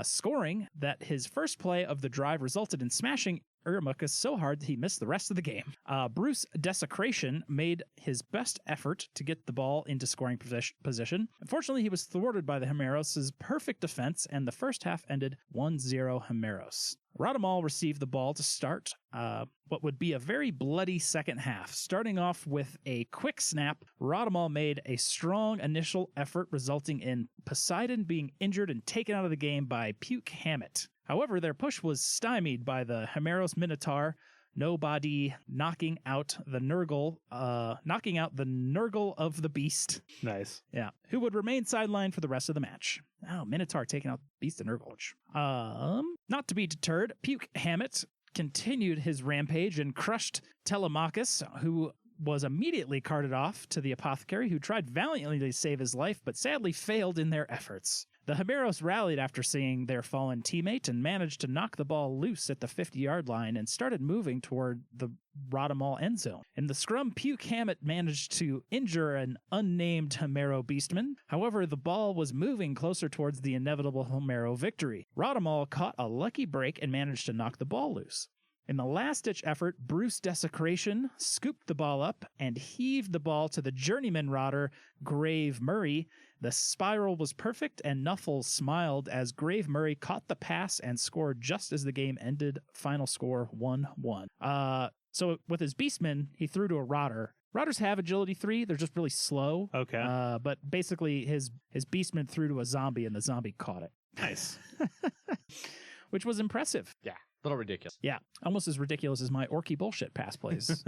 scoring that his first play of the drive resulted in smashing Yermakis so hard that he missed the rest of the game. Bruce Desecration made his best effort to get the ball into scoring position. Unfortunately, he was thwarted by the Himeros' perfect defense, and the first half ended 1-0 Himeros. Radamal received the ball to start what would be a very bloody second half. Starting off with a quick snap, Radamal made a strong initial effort, resulting in Poseidon being injured and taken out of the game by Puke Hammett. However, their push was stymied by the Himeros Minotaur, Nobody knocking out the Nurgle of the Beast. Nice. Yeah. Who would remain sidelined for the rest of the match. Oh, Minotaur taking out Beast and Nurgle. Not to be deterred, Puke Hammett continued his rampage and crushed Telemachus, who was immediately carted off to the apothecary, who tried valiantly to save his life, but sadly failed in their efforts. The Himeros rallied after seeing their fallen teammate and managed to knock the ball loose at the 50-yard line and started moving toward the Radamal end zone. In the scrum, Puke Hammett managed to injure an unnamed Himero beastman. However, the ball was moving closer towards the inevitable Himero victory. Radamal caught a lucky break and managed to knock the ball loose. In the last-ditch effort, Bruce Desecration scooped the ball up and heaved the ball to the journeyman rodder, Grave Murray. The spiral was perfect, and Nuffle smiled as Grave Murray caught the pass and scored just as the game ended. Final score 1-1. So with his Beastman, he threw to a rodder. Rodders have agility 3. They're just really slow. Okay. But basically, his Beastman threw to a zombie, and the zombie caught it. Nice. Which was impressive. Yeah. A little ridiculous. Yeah, almost as ridiculous as my Orky bullshit pass plays.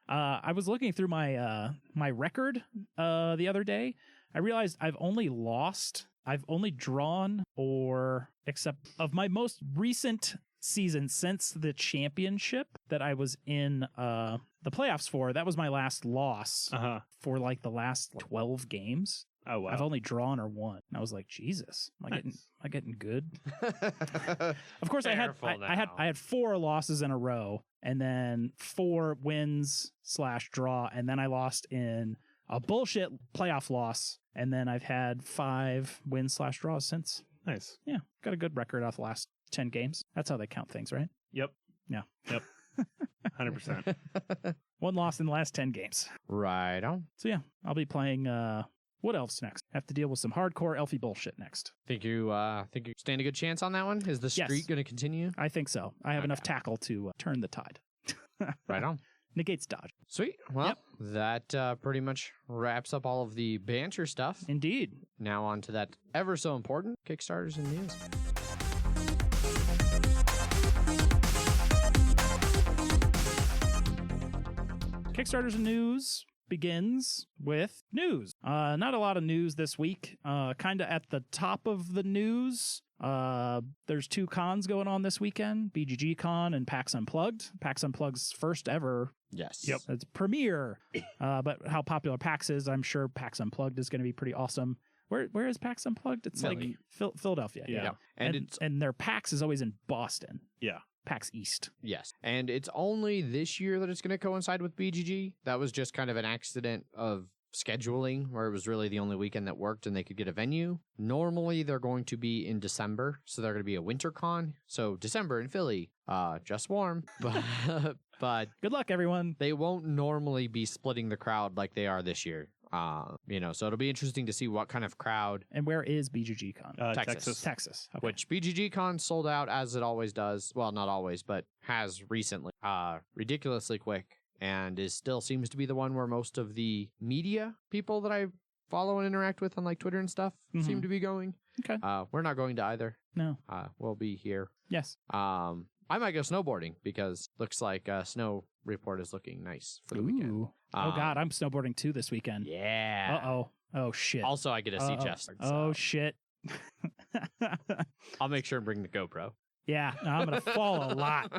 I was looking through my my record the other day. I realized I've only drawn, or except of my most recent season since the championship that I was in the playoffs for. That was my last loss for like the last 12 games. Oh wow! I've only drawn or won. And I was like, Jesus, am I getting good? Of course, I had 4 losses in a row, and then 4 wins / draw, and then I lost in a bullshit playoff loss, and then I've had 5 wins / draws since. Nice. Yeah, got a good record off the last 10 games. That's how they count things, right? Yep. Yeah. Yep. 100%. 1 loss in the last 10 games. Right on. So yeah, I'll be playing. What else next? Have to deal with some hardcore elfie bullshit next. Think you stand a good chance on that one? Is the streak going to continue? I think so. I have enough tackle to turn the tide. Right on. Negates dodge. Sweet. Well, that pretty much wraps up all of the banter stuff. Indeed. Now on to that ever so important Kickstarters and news. Kickstarters and news begins with news. Not a lot of news this week. Kind of at the top of the news. There's 2 cons going on this weekend, BGG Con and PAX Unplugged. PAX Unplugged's first ever. Yes. Yep. It's premiere. But how popular PAX is, I'm sure PAX Unplugged is going to be pretty awesome. Where is PAX Unplugged? It's Philly. like Philadelphia. Yeah. And their PAX is always in Boston. Yeah. PAX East. Yes. And it's only this year that it's going to coincide with BGG. That was just kind of an accident of scheduling where it was really the only weekend that worked and they could get a venue. Normally they're going to be in December, so they're going to be a winter con. So December in Philly, just warm, but Good luck, everyone. they won't normally be splitting the crowd like they are this year. So it'll be interesting to see what kind of crowd. And where is BGG Con? Texas. Texas. Okay. Which BGG Con sold out as it always does. Well, not always, but has recently. Ridiculously quick, and still seems to be the one where most of the media people that I follow and interact with on like Twitter and stuff seem to be going. Okay. We're not going to either. No. We'll be here. Yes. I might go snowboarding because looks like snow report is looking nice for the weekend. Oh God, I'm snowboarding too this weekend. Yeah. Uh-oh. Oh shit. Also, I get to see Jeff. Oh shit. I'll make sure and bring the GoPro. Yeah, no, I'm gonna fall a lot.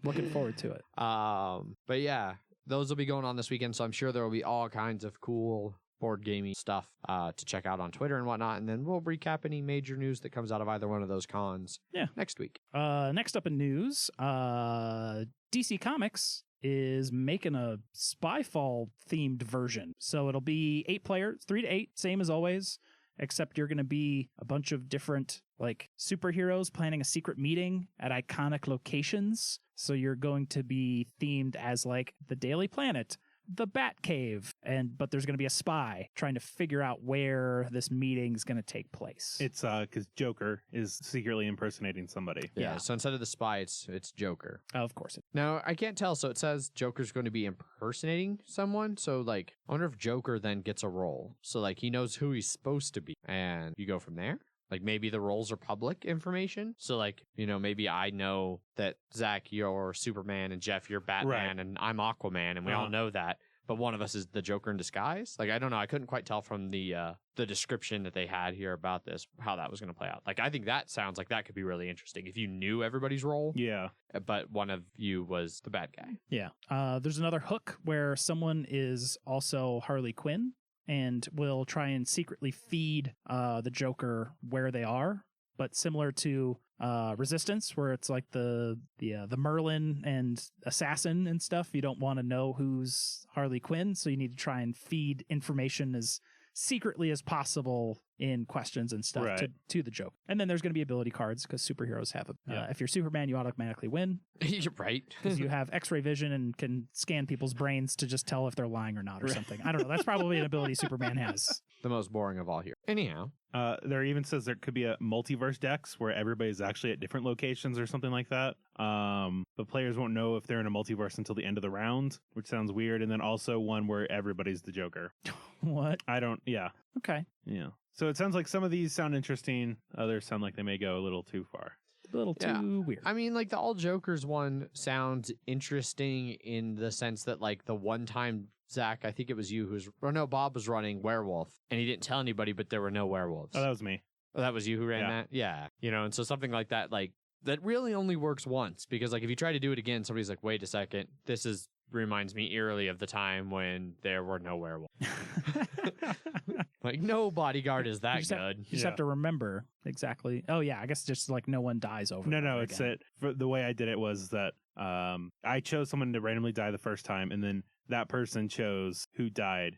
Looking forward to it. But yeah, those will be going on this weekend, so I'm sure there will be all kinds of cool board gaming stuff to check out on Twitter and whatnot, and then we'll recap any major news that comes out of either one of those cons next week. Next up in news, DC Comics is making a Spyfall themed version. So it'll be 8 players, 3 to 8, same as always, except you're going to be a bunch of different like superheroes planning a secret meeting at iconic locations. So you're going to be themed as like the Daily Planet, the Bat Cave, but there's going to be a spy trying to figure out where this meeting's going to take place. It's because Joker is secretly impersonating somebody. Yeah, so instead of the spy, it's Joker. Oh, of course. Now, I can't tell, so it says Joker's going to be impersonating someone, so like, I wonder if Joker then gets a role. So like, he knows who he's supposed to be, and you go from there? Like maybe the roles are public information. So like, maybe I know that Zach, you're Superman, and Jeff, you're Batman, and I'm Aquaman, and we all know that. But one of us is the Joker in disguise. Like, I don't know. I couldn't quite tell from the description that they had here about this, how that was going to play out. Like, I think that sounds like that could be really interesting. If you knew everybody's role. Yeah. But one of you was the bad guy. Yeah. There's another hook where someone is also Harley Quinn. and will try and secretly feed the Joker where they are. But similar to Resistance, where it's like the Merlin and Assassin and stuff, you don't want to know who's Harley Quinn, so you need to try and feed information as secretly as possible in questions and stuff to the Joker. And then there's going to be ability cards because superheroes have if you're Superman, you automatically win. You're right. Because you have X-ray vision and can scan people's brains to just tell if they're lying or not or something. I don't know. That's probably an ability Superman has. The most boring of all here. Anyhow. There even says there could be a multiverse decks where everybody's actually at different locations or something like that. But players won't know if they're in a multiverse until the end of the round, which sounds weird. And then also one where everybody's the Joker. What? Okay. Yeah. So it sounds like some of these sound interesting. Others sound like they may go a little too far. A little too weird. I mean, like the All Jokers one sounds interesting in the sense that like the one time Zach, I think it was you Bob was running werewolf and he didn't tell anybody, but there were no werewolves. Oh, that was me. Oh, that was you who ran that? Yeah. And so something like that, like that really only works once because like if you try to do it again, somebody's like, wait a second, reminds me eerily of the time when there were no werewolves. Like no bodyguard is that good. You just have to remember exactly. Oh yeah, I guess just like no one dies over. No, it's it. For the way I did it was that I chose someone to randomly die the first time, and then that person chose who died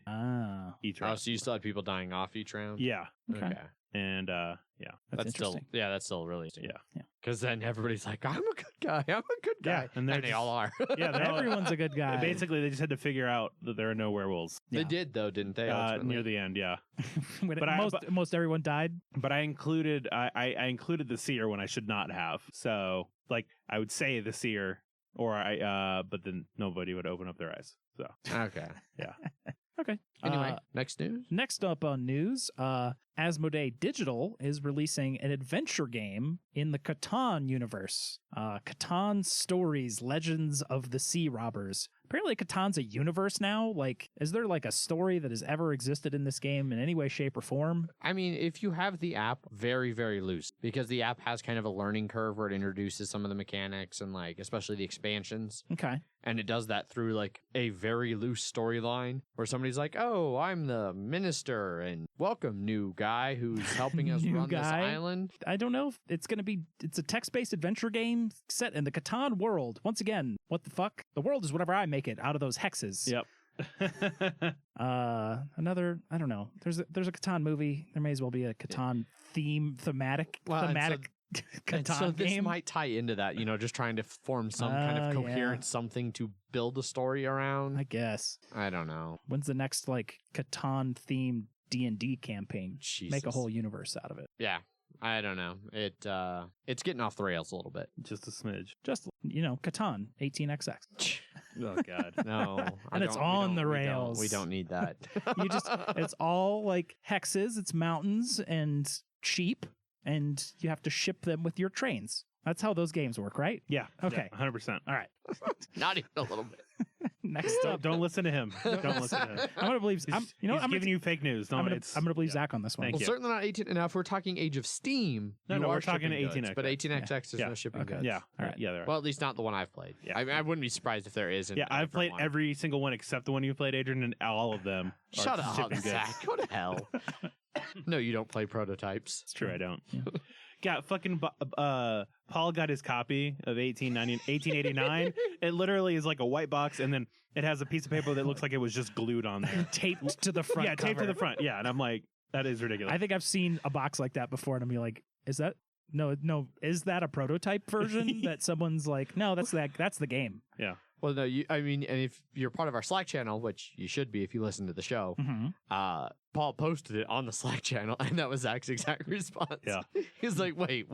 each round. Oh, so you still had people dying off each round? Yeah. Okay. And that's still really interesting. Yeah. Because then everybody's like, I'm a good guy. Yeah, and they all are. Yeah, everyone's a good guy. Basically, they just had to figure out that there are no werewolves. They did though, didn't they? Near the end, yeah. Most everyone died. But I included the seer when I should not have. So like I would say the seer, but then nobody would open up their eyes. So okay, yeah. Okay. Anyway, next news. Next up on news, Asmodee Digital is releasing an adventure game in the Catan universe. Catan Stories, Legends of the Sea Robbers. Apparently Catan's a universe now. Like, is there like a story that has ever existed in this game in any way, shape, or form? I mean, if you have the app, very, very loose. Because the app has kind of a learning curve where it introduces some of the mechanics and like, especially the expansions. Okay. And it does that through like a very loose storyline where somebody's like, oh, I'm the minister and welcome new guy who's helping us run this island. I don't know if it's going to be, it's a text-based adventure game set in the Catan world. Once again, what the fuck? The world is whatever I make it out of those hexes. Yep. Another, I don't know. There's a Catan movie. There may as well be a Catan thematic Catan so this game. might tie into that, just trying to form some kind of coherent something to build a story around. I guess. I don't know. When's the next like Catan themed D&D campaign? Jesus. Make a whole universe out of it. Yeah. I don't know. It's getting off the rails a little bit. Just a smidge. Just, Catan 18XX. Oh God. No. And it's on the rails. We don't need that. It's all like hexes, it's mountains and sheep, and you have to ship them with your trains. That's how those games work, right? Yeah. Okay. 100%. All right. Not even a little bit. Next up. Don't listen to him. Don't listen to him. I'm going to believe... He's giving you fake news. I'm going to believe Zach on this one. Well, certainly not 18. Now, if we're talking Age of Steam, we're talking 18XX. But 18XX, there's no shipping goods. Yeah. All right. Yeah, there are. Well, at least not the one I've played. Yeah. I wouldn't be surprised if there isn't. Yeah, I've played every single one except the one you played, Adrian, and all of them are Shut up, shipping goods. Zach. Go to hell. No, you don't play prototypes. It's true, I don't. Yeah, fucking Paul got his copy of 1889. It literally is like a white box, and then it has a piece of paper that looks like it was just glued on there. Taped to the front Yeah, taped to the front. Yeah, and I'm like, that is ridiculous. I think I've seen a box like that before, and I'm like, is that a prototype version that someone's like, no, that's the game. Yeah. Well, no, and if you're part of our Slack channel, which you should be if you listen to the show, Paul posted it on the Slack channel, and that was Zach's exact response. Yeah. He's like, wait.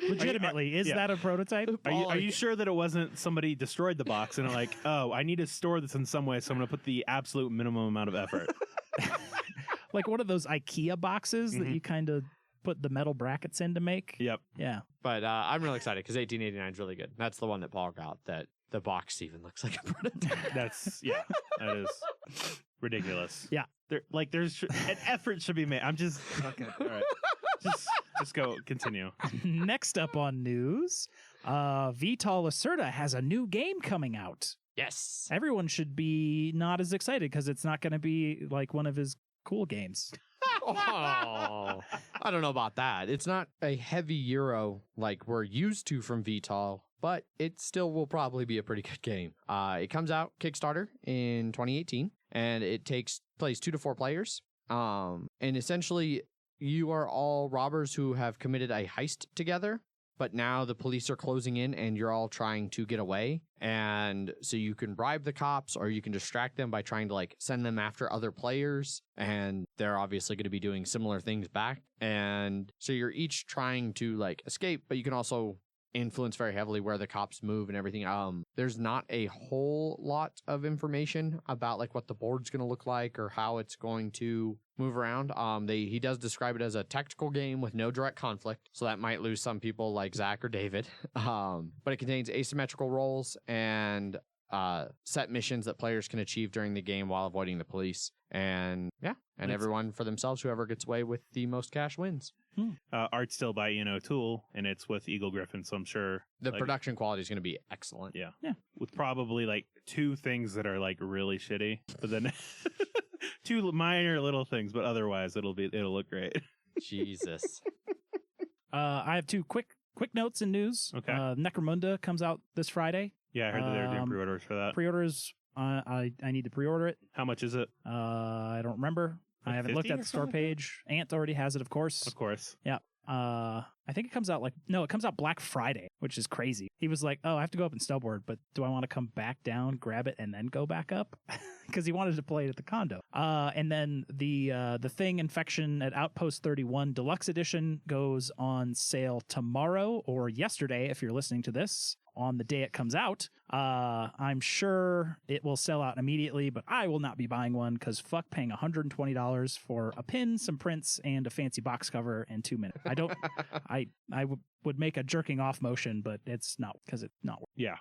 Legitimately, is that a prototype? Are you sure that it wasn't somebody destroyed the box and like, oh, I need to store this in some way, so I'm going to put the absolute minimum amount of effort? Like one of those IKEA boxes that you kind of put the metal brackets in to make? Yep. Yeah. But I'm really excited because 1889 is really good. That's the one that Paul got that the box even looks like a prototype. That is ridiculous. Yeah. There's an effort should be made. I'm just okay. All right. Just go continue. Next up on news, Vital Lacerda has a new game coming out. Yes. Everyone should be not as excited because it's not going to be like one of his cool games. Oh, I don't know about that. It's not a heavy Euro like we're used to from VTOL, but it still will probably be a pretty good game. It comes out Kickstarter in 2018, and it takes place 2 to 4 players. And essentially, you are all robbers who have committed a heist together, but now the police are closing in and you're all trying to get away. And so you can bribe the cops or you can distract them by trying to like send them after other players. And they're obviously going to be doing similar things back. And so you're each trying to like escape, but you can also influence very heavily where the cops move and everything. There's not a whole lot of information about like what the board's going to look like or how it's going to move around. He does describe it as a tactical game with no direct conflict, so that might lose some people like Zach or David. But it contains asymmetrical roles and set missions that players can achieve during the game while avoiding the police. And yeah, and everyone for themselves, whoever gets away with the most cash wins. Art's still by Tool, and it's with Eagle Griffin, so I'm sure the production quality is going to be excellent. Yeah, with probably like 2 things that are like really shitty, but then 2 minor little things, but otherwise it'll look great. Jesus. I have 2 quick notes and news. Okay. Necromunda comes out this Friday. Yeah, I heard that they were doing pre-orders for that. Pre-orders. I need to pre-order it. How much is it? I don't remember. Like I haven't looked at the store page. Ant already has it, of course. Of course. Yeah. I think it comes out it comes out Black Friday, which is crazy. He was like, oh, I have to go up in Snowboard, but do I want to come back down, grab it, and then go back up? Because he wanted to play it at the condo. And then the Thing Infection at Outpost 31 Deluxe Edition goes on sale tomorrow or yesterday if you're listening to this. On the day it comes out. I'm sure it will sell out immediately, but I will not be buying one because fuck paying $120 for a pin, some prints, and a fancy box cover in 2 minutes. I would make a jerking off motion, but it's not because it's not. Yeah.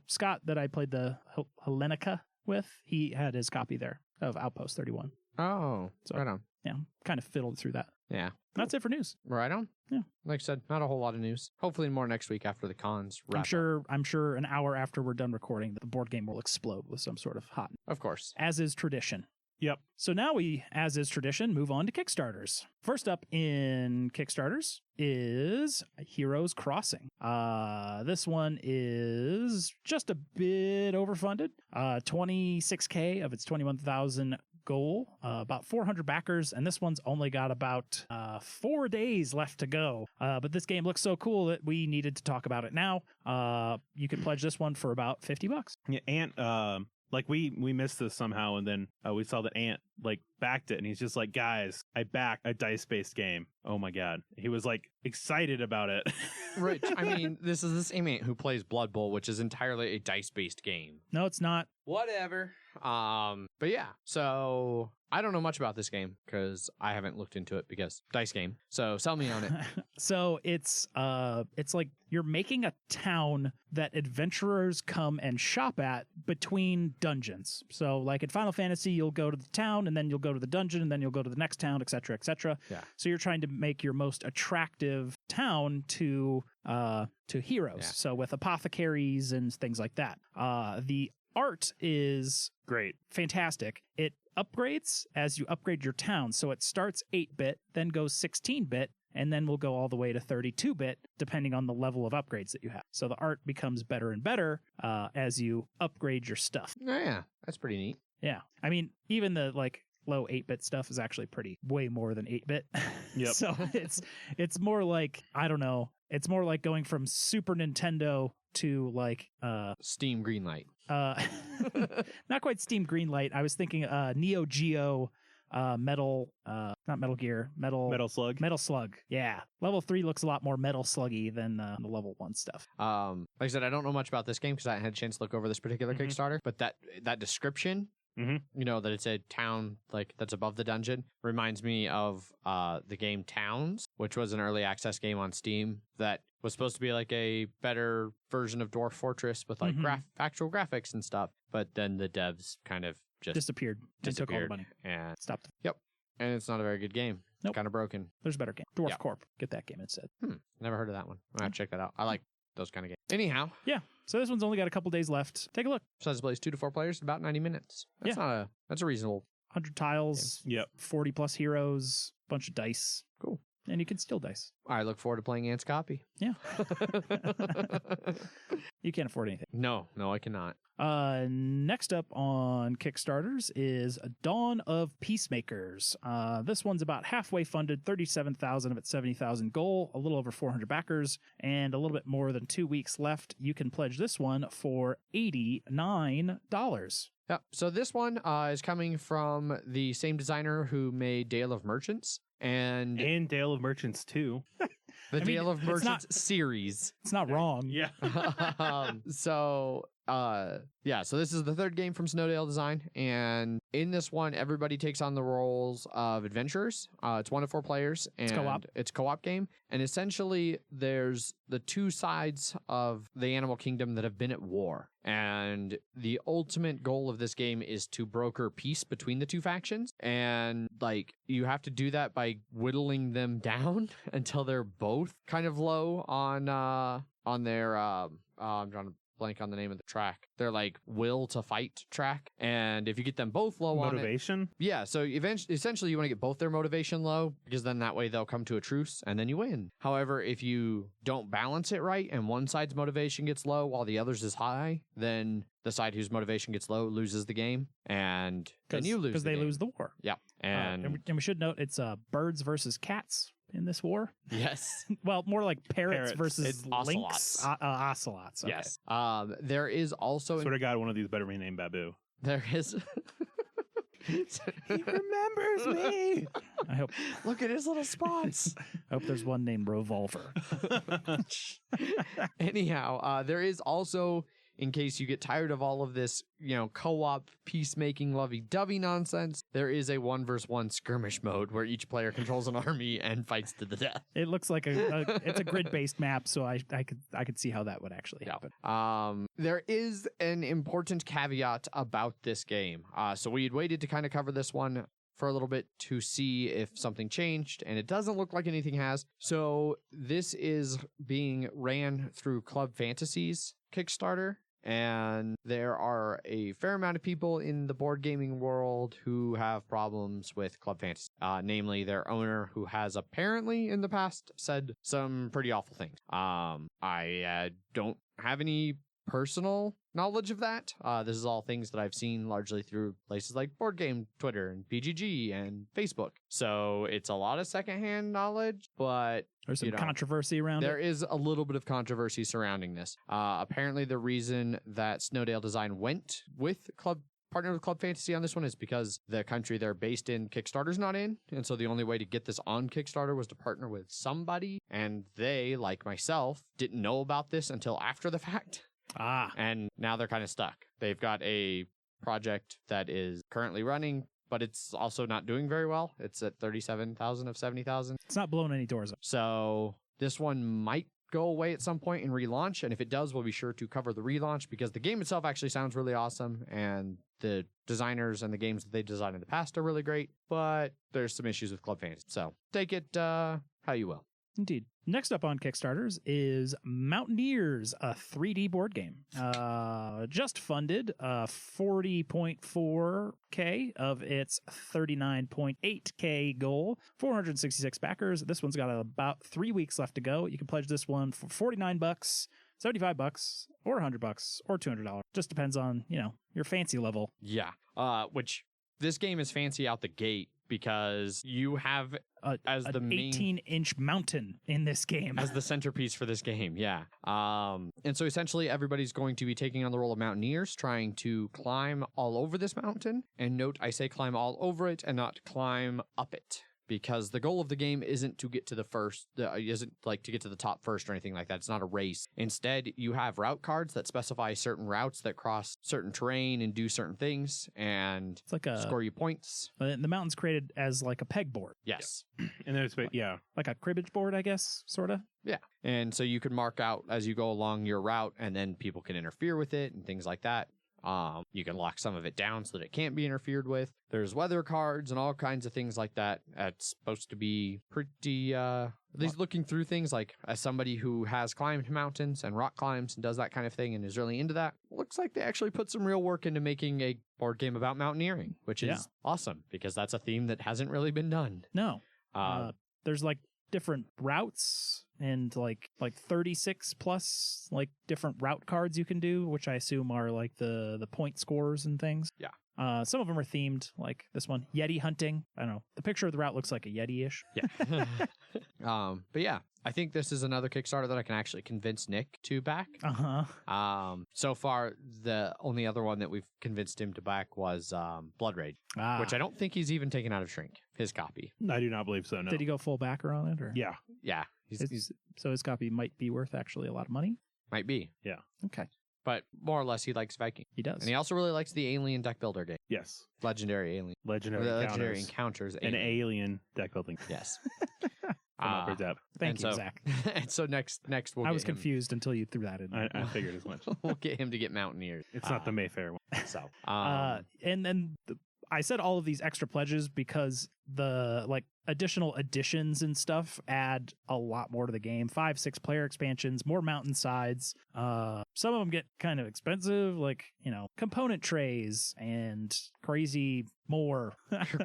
Scott that I played the Hellenica with, he had his copy there of Outpost 31. Oh, so, right on. Yeah, kind of fiddled through that. Yeah. That's it for news. Right on. Yeah. Like I said, not a whole lot of news. Hopefully more next week after the cons wrap I'm sure an hour after we're done recording, the board game will explode with some sort of hot. Of course. As is tradition. Yep. So now we, as is tradition, move on to Kickstarters. First up in Kickstarters is Heroes Crossing. This one is just a bit overfunded. 26K of its 21,000 goal, about 400 backers, and this one's only got about 4 days left to go. But this game looks so cool that we needed to talk about it now. You can pledge this one for about $50. Yeah, Ant, like we missed this somehow, and then we saw that Ant like backed it, and he's just like, guys, I backed a dice-based game. Oh my god, he was like excited about it. Rich, I mean, this is the same Ant who plays Blood Bowl, which is entirely a dice-based game. No, it's not. Whatever. But yeah, so I don't know much about this game because I haven't looked into it because dice game. So sell me on it. So it's like you're making a town that adventurers come and shop at between dungeons. So like in Final Fantasy, you'll go to the town and then you'll go to the dungeon and then you'll go to the next town, etc., etc. Yeah. So you're trying to make your most attractive town to heroes. Yeah. So with apothecaries and things like that. The art is great, fantastic. It upgrades as you upgrade your town. So it starts 8-bit, then goes 16-bit, and then will go all the way to 32-bit, depending on the level of upgrades that you have. So the art becomes better and better as you upgrade your stuff. Oh, yeah, that's pretty neat. Yeah. I mean, even the like low 8-bit stuff is actually way more than 8-bit. Yep. So it's more like, I don't know, it's more like going from Super Nintendo to like Steam Greenlight. Not quite Steam Greenlight. I was thinking Neo Geo not Metal Gear, Metal Slug. Metal Slug. Yeah. Level 3 looks a lot more Metal Sluggy than the level 1 stuff. Like I said, I don't know much about this game because I hadn't had a chance to look over this particular Kickstarter, but that description, that it's a town like that's above the dungeon reminds me of the game Towns, which was an early access game on Steam that was supposed to be like a better version of Dwarf Fortress with like actual graphics and stuff. But then the devs kind of just disappeared and took all the money and stopped. Yep. And it's not a very good game. Nope. Kind of broken. There's a better game. Dwarf Corp. Get that game instead. Never heard of that one. I'm going to check that out. I like those kind of games. Anyhow. Yeah. So this one's only got a couple days left. Take a look. Size plays 2 to 4 players, about 90 minutes. That's a reasonable. 100 tiles. Yep. 40 plus heroes. Bunch of dice. Cool. And you can steal dice. I look forward to playing Ant's copy. Yeah. You can't afford anything. No, I cannot. Next up on Kickstarters is Dawn of Peacemakers. This one's about halfway funded, 37,000 of its 70,000 goal, a little over 400 backers, and a little bit more than 2 weeks left. You can pledge this one for $89. Yeah. So this one is coming from the same designer who made Dale of Merchants and Dale of Merchants too. the Dale of it's Merchants series. It's not wrong. Yeah. So this is the third game from Snowdale Design, and in this one, everybody takes on the roles of adventurers. It's 1 to 4 players, and it's co-op game. And essentially, there's the two sides of the animal kingdom that have been at war. And the ultimate goal of this game is to broker peace between the two factions. And you have to do that by whittling them down until they're both kind of low on their I'm trying to blank on the name of the track. They're will to fight track. And if you get them both low motivation? on it. Yeah. So essentially you want to get both their motivation low, because then that way they'll come to a truce and then you win. However, if you don't balance it right and one side's motivation gets low while the other's is high, then the side whose motivation gets low loses the game, and then you lose because they lose the war. Yeah. And we should note it's birds versus cats in this war. Yes. Well, more like parrots versus it's lynx. Ocelots. Okay. Yes. There is also... Swear to God, one of these better be named Babu. There is... He remembers me. I hope. Look at his little spots. I hope there's one named Revolver. Anyhow, there is also, in case you get tired of all of this, co-op peacemaking lovey-dovey nonsense, there is a 1v1 skirmish mode where each player controls an army and fights to the death. It looks like it's a grid-based map, so I could see how that would actually happen. There is an important caveat about this game. So we had waited to kind of cover this one for a little bit to see if something changed, and it doesn't look like anything has. So this is being ran through Club Fantasy's Kickstarter. And there are a fair amount of people in the board gaming world who have problems with Club Fantasy, namely their owner, who has apparently in the past said some pretty awful things. I don't have any personal knowledge of that. This is all things that I've seen largely through places like Board Game Twitter and PGG and Facebook. So it's a lot of secondhand knowledge, but there's some controversy around There is a little bit of controversy surrounding this. Apparently the reason that Snowdale Design went with partnered with Club Fantasy on this one is because the country they're based in, Kickstarter's not in. And so the only way to get this on Kickstarter was to partner with somebody. And they, like myself, didn't know about this until after the fact. And now they're kind of stuck. They've got a project that is currently running, but it's also not doing very well. It's at 37,000 of 70,000. It's not blowing any doors up. So this one might go away at some point and relaunch. And if it does, we'll be sure to cover the relaunch, because the game itself actually sounds really awesome. And the designers and the games that they designed in the past are really great. But there's some issues with Club Fantasy. So take it how you will. Indeed. Next up on Kickstarters is Mountaineers, a 3D board game. Just funded 40.4K of its 39.8K goal, 466 backers. This one's got about 3 weeks left to go. You can pledge this one for $49, $75, or $100, or $200. Just depends on, your fancy level. Yeah. Which this game is fancy out the gate, because you have as the main 18-inch mountain in this game as the centerpiece for this game. Yeah. And so essentially everybody's going to be taking on the role of mountaineers, trying to climb all over this mountain. And note, I say climb all over it and not climb up it, because the goal of the game isn't to get to the first, isn't like to get to the top first or anything like that. It's not a race. Instead, you have route cards that specify certain routes that cross certain terrain and do certain things, and it's like score you points. The mountain's created as like a pegboard. Yes. And there's, like a cribbage board, I guess, sort of. Yeah. And so you can mark out as you go along your route, and then people can interfere with it and things like that. You can lock some of it down so that it can't be interfered with. There's weather cards and all kinds of things like that. It's supposed to be pretty, at least looking through things, like as somebody who has climbed mountains and rock climbs and does that kind of thing and is really into that, looks like they actually put some real work into making a board game about mountaineering, which is awesome because that's a theme that hasn't really been done. No. There's like different routes and like 36 plus like different route cards you can do, which I assume are like the point scores and things. Yeah. Some of them are themed, like this one, Yeti hunting. I don't know. The picture of the route looks like a Yeti-ish. Yeah. But yeah, I think this is another Kickstarter that I can actually convince Nick to back. So far, the only other one that we've convinced him to back was Blood Rage, which I don't think he's even taken out of Shrink, his copy. I do not believe so, no. Did he go full backer on it? Or? Yeah. Yeah. So his copy might be worth actually a lot of money? Might be. Yeah. Okay. But more or less, he likes Viking. He does. And he also really likes the Alien deck builder game. Yes. Legendary Alien. Legendary Encounters. An alien deck building. Yes. From Thank you, Zach. And so next we'll I get was him. confused until you threw that in. I figured as much. We'll get him to get Mountaineers. It's not the Mayfair one. So, and then I said all of these extra pledges because the like additional additions and stuff add a lot more to the game. 5-6 player expansions, more mountainsides. Some of them get kind of expensive, like, you know, component trays and crazy more.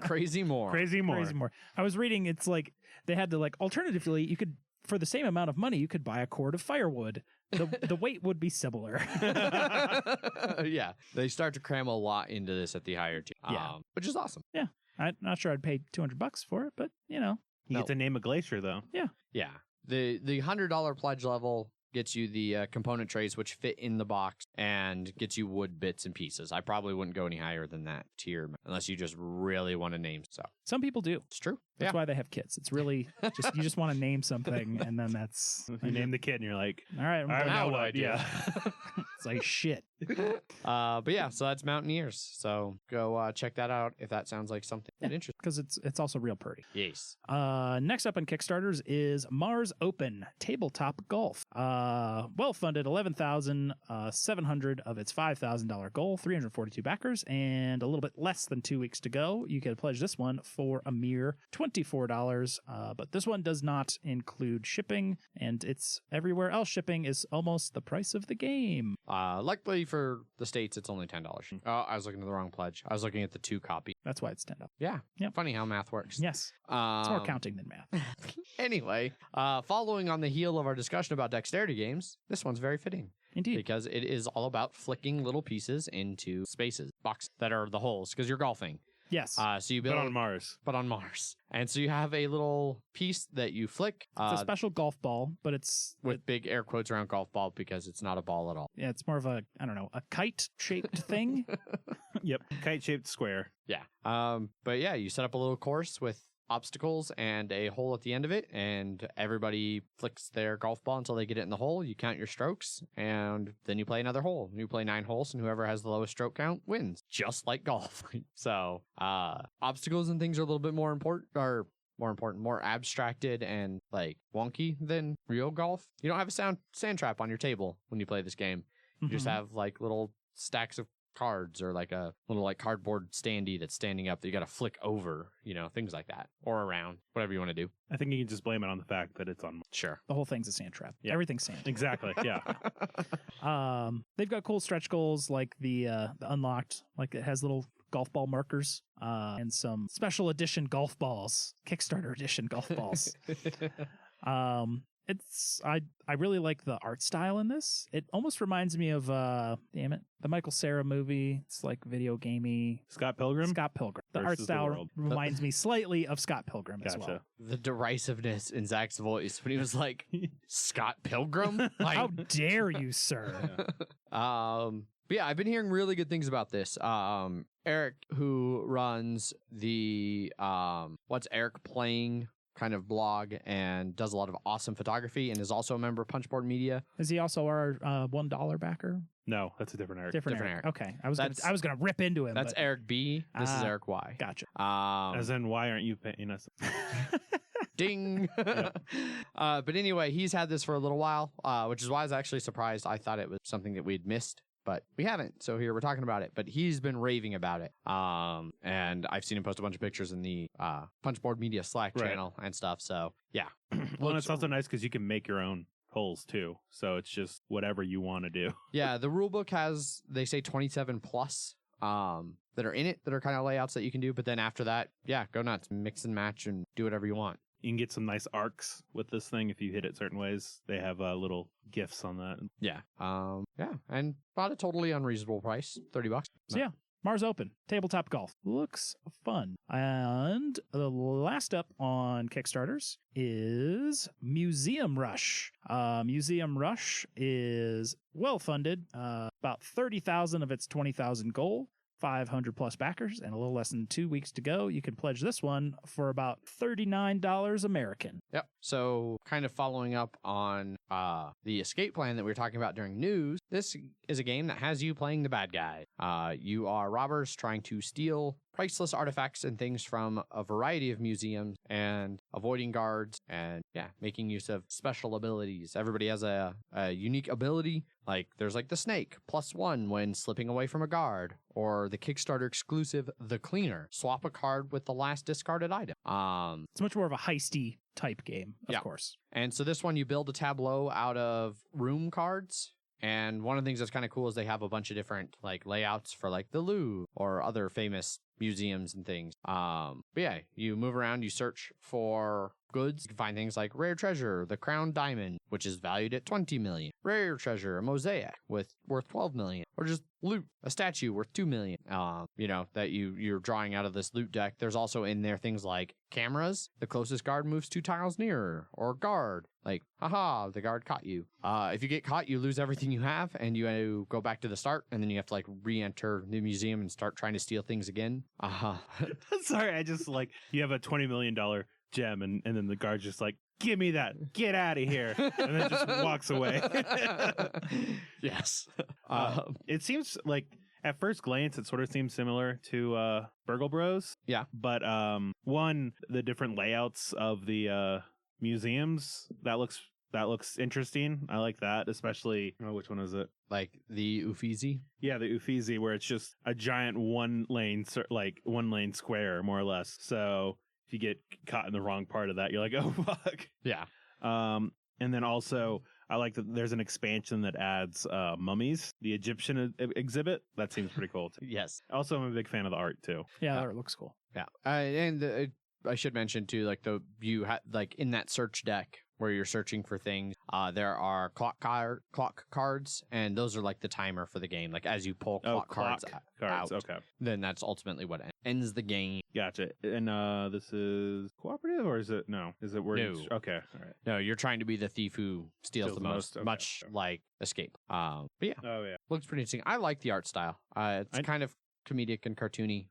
Crazy more. Crazy more. I was reading, it's like they had to like alternatively, you could, for the same amount of money, you could buy a cord of firewood. The weight would be similar. Yeah. They start to cram a lot into this at the higher tier. Which is awesome. Yeah. I'm not sure I'd pay $200 for it, but you know. You get to name a glacier though. Yeah. Yeah. The $100 pledge level gets you the component trays, which fit in the box, and gets you wood bits and pieces. I probably wouldn't go any higher than that tier unless you just really want to name. So some people do. It's true. That's why they have kits. It's really just you just want to name something, and then that's you name the kid, and you're like, all right, now what? Yeah. It's like shit. But yeah, so that's Mountaineers. So go check that out if that sounds like something interesting. Because it's also real pretty. Yes. Next up on Kickstarters is Mars Open Tabletop Golf. Well funded, 11,700 of its $5,000 goal, 342 backers, and a little bit less than 2 weeks to go. You can pledge this one for a mere $24. But this one does not include shipping, and it's everywhere else shipping is almost the price of the game. Luckily for the States, it's only $10. Oh, I was looking at the wrong pledge. I was looking at the 2 copy. That's why it's $10. Yeah. Yep. Funny how math works. Yes. It's more counting than math. Anyway, following on the heel of our discussion about dexterity games, this one's very fitting. Indeed. Because it is all about flicking little pieces into spaces, boxes that are the holes, because you're golfing. Yes. So you build but on Mars. But on Mars. And so you have a little piece that you flick. It's a special golf ball, but it's with big air quotes around golf ball because it's not a ball at all. Yeah, it's more of a, I don't know, a kite-shaped thing. Yep. Kite-shaped square. Yeah. But yeah, you set up a little course with obstacles and a hole at the end of it, and everybody flicks their golf ball until they get it in the hole. You count your strokes, and then you play another hole. You play 9 holes, and whoever has the lowest stroke count wins, just like golf. So obstacles and things are a little bit more more abstracted and like wonky than real golf. You don't have a sand trap on your table when you play this game. You just have like little stacks of cards or like a little like cardboard standee that's standing up that you got to flick over, you know, things like that, or around, whatever you want to do. I think you can just blame it on the fact that it's on. Sure. The whole thing's a sand trap. Yeah. Everything's sand. Exactly. Yeah. They've got cool stretch goals like the unlocked, like it has little golf ball markers, and some special edition golf balls, Kickstarter edition golf balls. I really like the art style in this. It almost reminds me of the Michael Cera movie. It's like video gamey. Scott Pilgrim. The art style reminds me slightly of Scott Pilgrim as well. The derisiveness in Zach's voice when he was like, Scott Pilgrim? Like, how dare you, sir? But yeah, I've been hearing really good things about this. Eric, who runs the What's Eric Playing kind of blog and does a lot of awesome photography and is also a member of Punchboard Media. Is he also our $1 backer? No, that's a different Eric. Different Eric. Okay, I was gonna rip into him. That's Eric B. This is Eric Y. Gotcha. As in, why aren't you paying us? Ding. But anyway, he's had this for a little while, which is why I was actually surprised. I thought it was something that we'd missed but we haven't. So here we're talking about it. But he's been raving about it. And I've seen him post a bunch of pictures in the Punchboard Media Slack channel and stuff. So yeah. Well, and it's also nice because you can make your own holes too. So it's just whatever you want to do. Yeah, the rule book has, they say 27 plus that are in it that are kind of layouts that you can do. But then after that, yeah, go nuts, mix and match and do whatever you want. You can get some nice arcs with this thing if you hit it certain ways. They have little gifts on that. Yeah. Yeah, and about a totally unreasonable price, $30. So yeah, Mars Open, tabletop golf. Looks fun. And the last up on Kickstarters is Museum Rush. Museum Rush is well funded, about 30,000 of its 20,000 goal. 500 plus backers and a little less than 2 weeks to go. You can pledge this one for about $39 American. Yep. So kind of following up on the escape plan that we were talking about during news, this is a game that has you playing the bad guy. You are robbers trying to steal priceless artifacts and things from a variety of museums and avoiding guards and making use of special abilities. Everybody has a unique ability. Like there's like the snake +1 when slipping away from a guard, or the Kickstarter exclusive The Cleaner. Swap a card with the last discarded item. It's much more of a heisty type game, of course. And so this one, you build a tableau out of room cards. And one of the things that's kind of cool is they have a bunch of different like layouts for like the Louvre or other famous museums and things. But yeah, you move around, you search for goods. You can find things like rare treasure, the crown diamond, which is valued at 20 million. Rare treasure, a mosaic worth 12 million. Or just loot, a statue worth 2 million. That you're drawing out of this loot deck. There's also in there things like cameras. The closest guard moves 2 tiles nearer. Or guard. Like, haha, the guard caught you. If you get caught, you lose everything you have, and you go back to the start, and then you have to like re-enter the museum and start trying to steal things again. Sorry, I just like, you have a $20 million gem, and then the guard's just like, give me that, get out of here, and then just walks away. Yes. It seems like, at first glance, it sort of seems similar to Burgle Bros. Yeah. But the different layouts of the museums, that looks interesting. I like that, especially, which one is it? Like the Uffizi? Yeah, the Uffizi, where it's just a giant one lane square, more or less. So if you get caught in the wrong part of that, you're like, oh, fuck. Yeah. And then also, I like that there's an expansion that adds mummies, the Egyptian exhibit. That seems pretty cool, too. Yes. Also, I'm a big fan of the art, too. Yeah, the art looks cool. Yeah. I should mention, too, like in that search deck where you're searching for things, there are clock cards, and those are like the timer for the game. Like as you pull clock cards out, okay, then that's ultimately what ends the game. Gotcha. And this is cooperative, or is it no? Is it where? No. Okay, all right. No, you're trying to be the thief who steals the most, okay. much like Escape. But yeah, oh yeah, looks pretty interesting. I like the art style. It's kind of comedic and cartoony.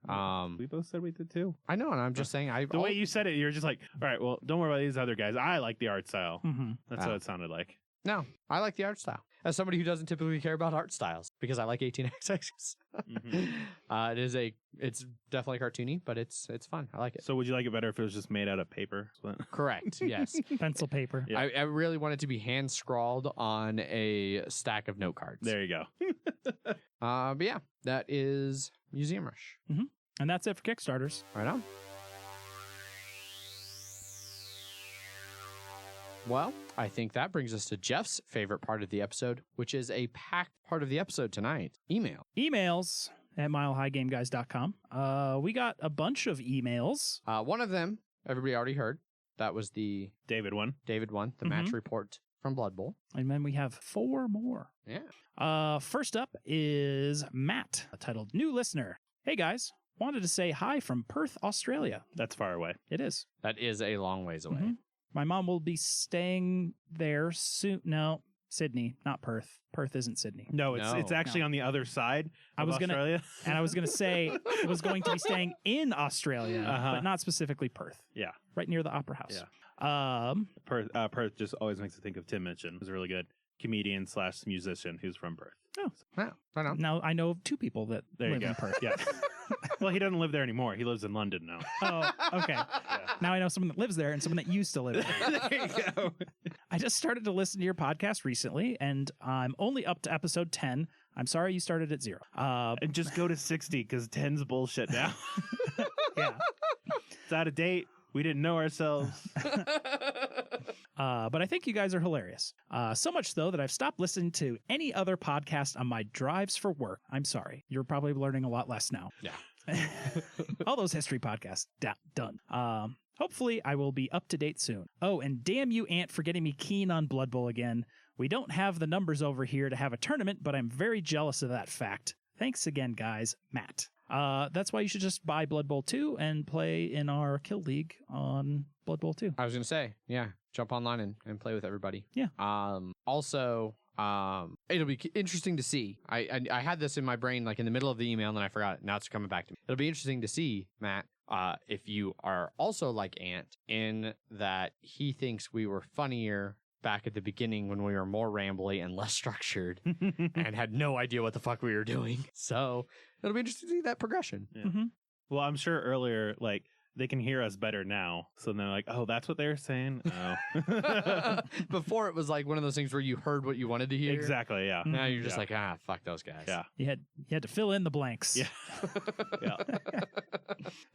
We both said we did too. I know, and I'm just saying. The way you said it, you're just like, all right, well, don't worry about these other guys. I like the art style. Mm-hmm. That's what it sounded like. No, I like the art style. As somebody who doesn't typically care about art styles, because I like 18xx. Mm-hmm. It's definitely cartoony, but it's fun. I like it. So would you like it better if it was just made out of paper? Correct. Yes. Pencil paper. Yeah. I really want it to be hand scrawled on a stack of note cards. There you go. But yeah, that is Museum Rush. Mm-hmm. And that's it for Kickstarters. Right on. Well, I think that brings us to Jeff's favorite part of the episode, which is a packed part of the episode tonight. Emails at milehighgameguys.com. We got a bunch of emails. One of them, everybody already heard. That was the David one, the match report from Blood Bowl. And then we have 4 more. Yeah. First up is Matt, titled New Listener. Hey guys, wanted to say hi from Perth, Australia. That's far away. It is. That is a long ways away. Mm-hmm. My mom will be staying there soon. No, Sydney, not Perth. Perth isn't Sydney. No, it's actually on the other side of Australia. And I was going to say it was going to be staying in Australia, but not specifically Perth. Yeah. Right near the Opera House. Yeah. Perth just always makes me think of Tim Minchin, who's a really good comedian / musician who's from Perth. Oh, wow. I know. Now I know of 2 people that live in Perth. Yeah. Well, he doesn't live there anymore. He lives in London now. Oh, okay. Yeah. Now I know someone that lives there and someone that used to live there. There you I just started to listen to your podcast recently, and I'm only up to episode 10. I'm sorry you started at 0. And just go to 60 because 10's bullshit now. Yeah. It's out of date. We didn't know ourselves. But I think you guys are hilarious. So much, though, that I've stopped listening to any other podcast on my drives for work. I'm sorry. You're probably learning a lot less now. Yeah. All those history podcasts, done. Hopefully, I will be up to date soon. Oh, and damn you, Ant, for getting me keen on Blood Bowl again. We don't have the numbers over here to have a tournament, but I'm very jealous of that fact. Thanks again, guys. Matt. That's why you should just buy Blood Bowl 2 and play in our Kill League on Blood Bowl 2. I was going to say, yeah, jump online and play with everybody. Yeah. Also, it'll be interesting to see. I had this in my brain like in the middle of the email and then I forgot it. Now it's coming back to me. It'll be interesting to see, Matt, if you are also like Ant in that he thinks we were funnier back at the beginning when we were more rambly and less structured and had no idea what the fuck we were doing. So it'll be interesting to see that progression. Yeah. Mm-hmm. Well, I'm sure earlier, like, they can hear us better now. So they're like, oh, that's what they're saying? Oh. Before it was like one of those things where you heard what you wanted to hear. Exactly, yeah. Now you're just Yeah. like, fuck those guys. Yeah. You had to fill in the blanks. Yeah. Yeah.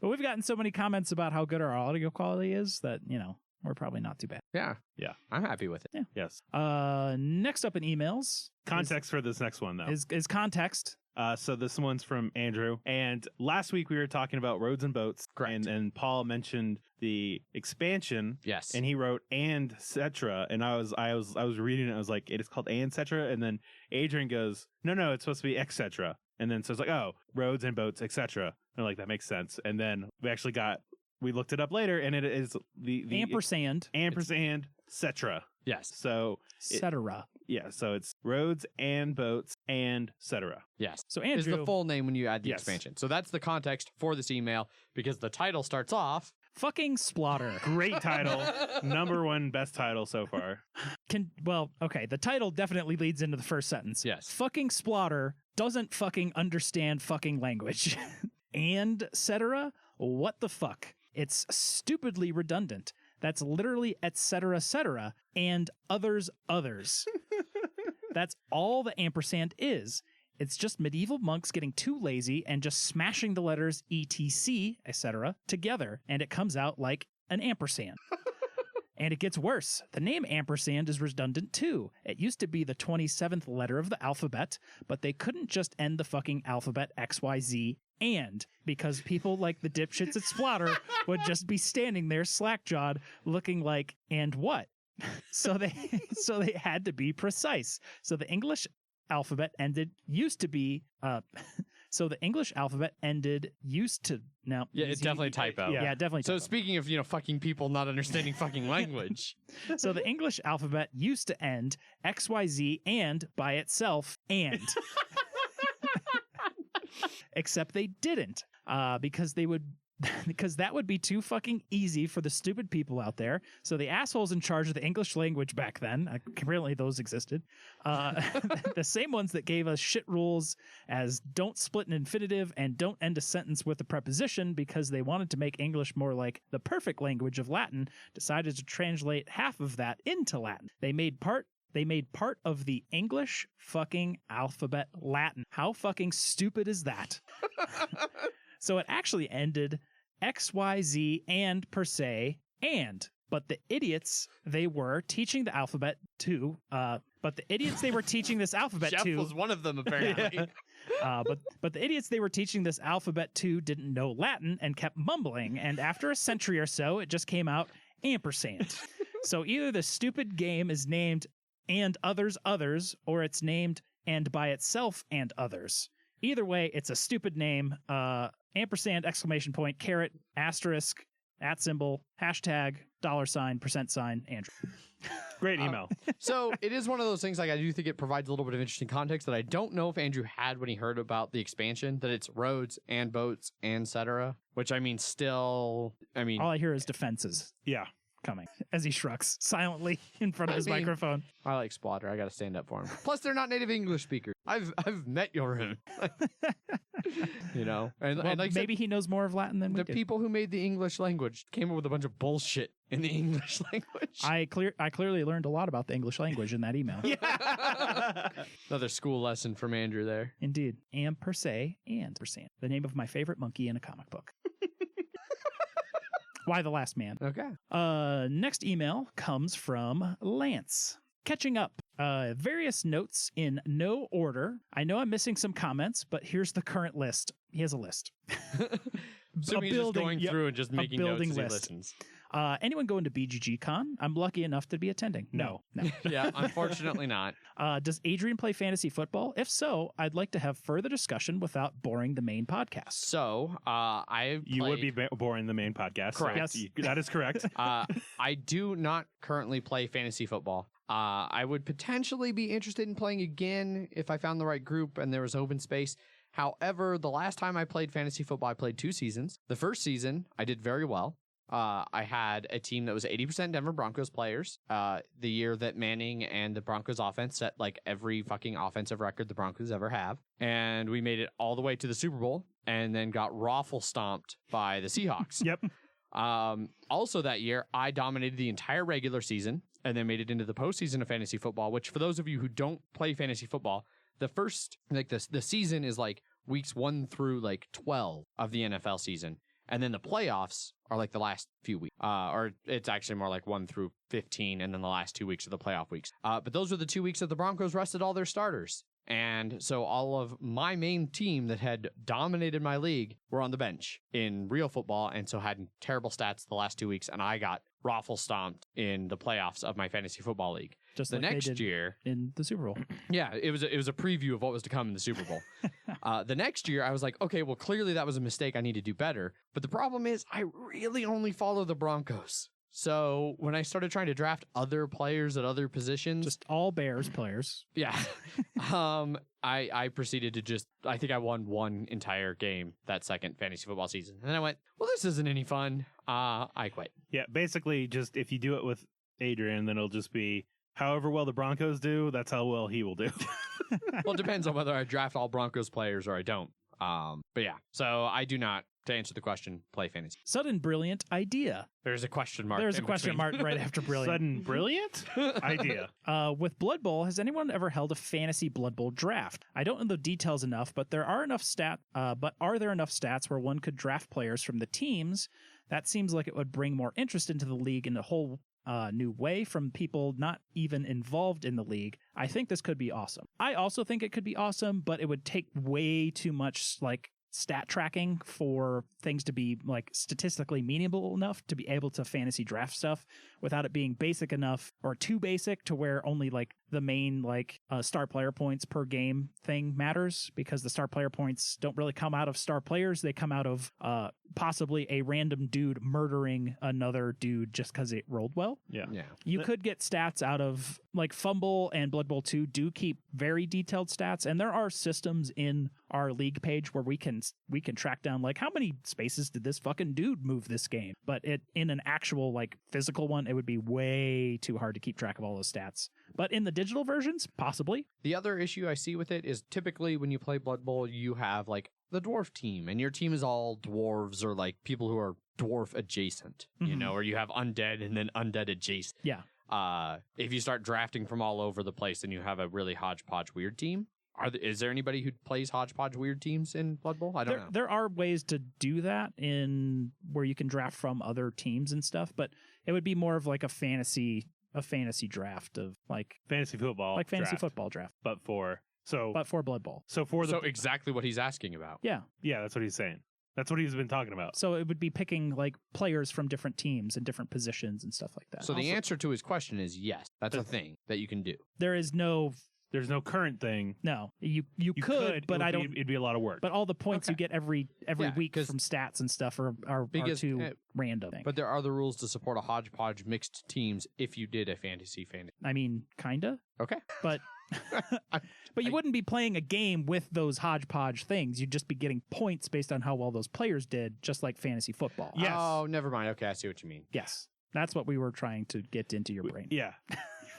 But we've gotten so many comments about how good our audio quality is that, we're probably not too bad. Yeah. Yeah. I'm happy with it. Yes. Next up in emails Context for this next one, though. is context. So this one's from Andrew. And last week we were talking about roads and boats. Correct. And Paul mentioned the expansion. Yes. And he wrote and cetera. And I was reading it. I was like, it is called and cetera. And then Adrian goes, no, it's supposed to be et cetera. And then so it's like, oh, roads and boats, etc. And like, that makes sense. And then we looked it up later, and it is the ampersand, cetera. Yes. So cetera. Yeah, so it's roads and boats and cetera. Yes. So Andrew is the full name when you add the Yes. expansion. So that's the context for this email because the title starts off. fucking Splotter. Great title. Number 1 best title so far. The title definitely leads into the first sentence. Yes. Fucking Splotter doesn't fucking understand fucking language. And cetera? What the fuck? It's stupidly redundant. That's literally et cetera, and others. That's all the ampersand is. It's just medieval monks getting too lazy and just smashing the letters etc., etc. together, and it comes out like an ampersand. And it gets worse. The name ampersand is redundant too. It used to be the 27th letter of the alphabet, but they couldn't just end the fucking alphabet XYZ and, because people like the dipshits at Splotter would just be standing there slack-jawed looking like, and what? So they had to be precise. So the English alphabet used to be now. Yeah, it's definitely a typo. Yeah, definitely. So typo. speaking of, fucking people not understanding fucking language. So the English alphabet used to end XYZ and by itself and. Except they didn't, because that would be too fucking easy for the stupid people out there. So the assholes in charge of the English language back then, apparently those existed, the same ones that gave us shit rules as don't split an infinitive and don't end a sentence with a preposition because they wanted to make English more like the perfect language of Latin, decided to translate half of that into Latin. They made part of the English fucking alphabet Latin. How fucking stupid is that? So it actually ended XYZ and per se and. But the idiots they were teaching the alphabet to. But the idiots they were teaching this alphabet Jeff to. was one of them apparently. But the idiots they were teaching this alphabet to didn't know Latin and kept mumbling. And after a century or so, it just came out ampersand. So either the stupid game is named and others, or it's named and by itself and others. Either way, it's a stupid name. Ampersand, exclamation point, caret, asterisk, @ hashtag, $, Andrew. Great email. So it is one of those things, like I do think it provides a little bit of interesting context that I don't know if Andrew had when he heard about the expansion, that it's roads and boats and etc. Which all I hear is defenses. Yeah. coming as he shrugs silently in front of his I mean, microphone. I like Splatter. I got to stand up for him. Plus, they're not native English speakers. I've met Jorgen. You know, and Well, like maybe he knows more of Latin than we the do. people who made the English language came up with a bunch of bullshit in the English language. I clearly learned a lot about the English language in that email. Another school lesson from Andrew there. Indeed. Am per se and percent. The name of my favorite monkey in a comic book. Why the Last Man? Okay. Next email comes from Lance. Catching up. Various notes in no order. I know I'm missing some comments, but here's the current list. He has a list. So he's just going through and just making notes as he listens. Anyone going to BGG Con? I'm lucky enough to be attending. No. Yeah, unfortunately not. Does Adrian play fantasy football? If so, I'd like to have further discussion without boring the main podcast. So, You would be boring the main podcast. Correct. So that is correct. I do not currently play fantasy football. I would potentially be interested in playing again if I found the right group and there was open space. However, the last time I played fantasy football, I played 2 seasons. The first season, I did very well. I had a team that was 80% Denver Broncos players. The year that Manning and the Broncos offense set like every fucking offensive record the Broncos ever have. And we made it all the way to the Super Bowl and then got raffle stomped by the Seahawks. Yep. Also that year, I dominated the entire regular season and then made it into the postseason of fantasy football, which for those of you who don't play fantasy football, the first, like the season is like weeks 1 through like 12 of the NFL season. And then the playoffs are like the last few weeks, or it's actually more like 1 through 15, and then the last 2 weeks of the playoff weeks. But those were the 2 weeks that the Broncos rested all their starters. And so all of my main team that had dominated my league were on the bench in real football, and so had terrible stats the last 2 weeks, and I got raffle stomped in the playoffs of my fantasy football league. Just the like they next did year in the Super Bowl. Yeah, it was a preview of what was to come in the Super Bowl. The next year, I was like, okay, well, clearly that was a mistake. I need to do better. But the problem is, I really only follow the Broncos. So when I started trying to draft other players at other positions, Just all Bears players. yeah, I proceeded to just, I think I won one entire game that second fantasy football season. And then I went, well, this isn't any fun. I quit. Yeah, basically, just if you do it with Adrian, then it'll just be however well the Broncos do, that's how well he will do. Well, it depends on whether I draft all Broncos players or I don't. But yeah, so I do not, to answer the question, play fantasy. Sudden brilliant idea. There's a question mark. There's a in question between. mark right after brilliant. Sudden brilliant idea. With Blood Bowl, has anyone ever held a fantasy Blood Bowl draft? I don't know the details enough, but are there enough stats where one could draft players from the teams? That seems like it would bring more interest into the league in a whole new way from people not even involved in the league. I think this could be awesome. I also think it could be awesome, but it would take way too much like stat tracking for things to be like statistically meaningful enough to be able to fantasy draft stuff without it being basic enough or too basic to where only like the main like star player points per game thing matters, because the star player points don't really come out of star players. They come out of possibly a random dude murdering another dude just because it rolled well. Yeah. You could get stats out of like Fumble, and Blood Bowl 2 do keep very detailed stats, and there are systems in our league page where we can track down like how many spaces did this fucking dude move this game. But in an actual like physical one, it would be way too hard to keep track of all those stats. But in the digital versions, possibly. The other issue I see with it is typically when you play Blood Bowl, you have like the dwarf team, and your team is all dwarves or like people who are dwarf adjacent, you know, or you have undead and then undead adjacent. Yeah. If you start drafting from all over the place, then you have a really hodgepodge weird team. Is there anybody who plays hodgepodge weird teams in Blood Bowl? I don't know. There are ways to do that in where you can draft from other teams and stuff, but it would be more of like a fantasy draft of like Fantasy football. like fantasy draft, football draft, But for Blood Bowl. So exactly what he's asking about. Yeah. Yeah, that's what he's saying. That's what he's been talking about. So it would be picking like players from different teams and different positions and stuff like that. So the answer to his question is yes. That's a thing that you can do. There's no current thing. No, you could, but it'd be a lot of work. But all the points you get every week 'cause from stats and stuff are too random. But there are the rules to support a hodgepodge mixed teams if you did a fantasy. I mean, kinda. Okay. But but you wouldn't be playing a game with those hodgepodge things. You'd just be getting points based on how well those players did, just like fantasy football. Yes. Oh, never mind. Okay, I see what you mean. Yes. That's what we were trying to get into your brain. Yeah.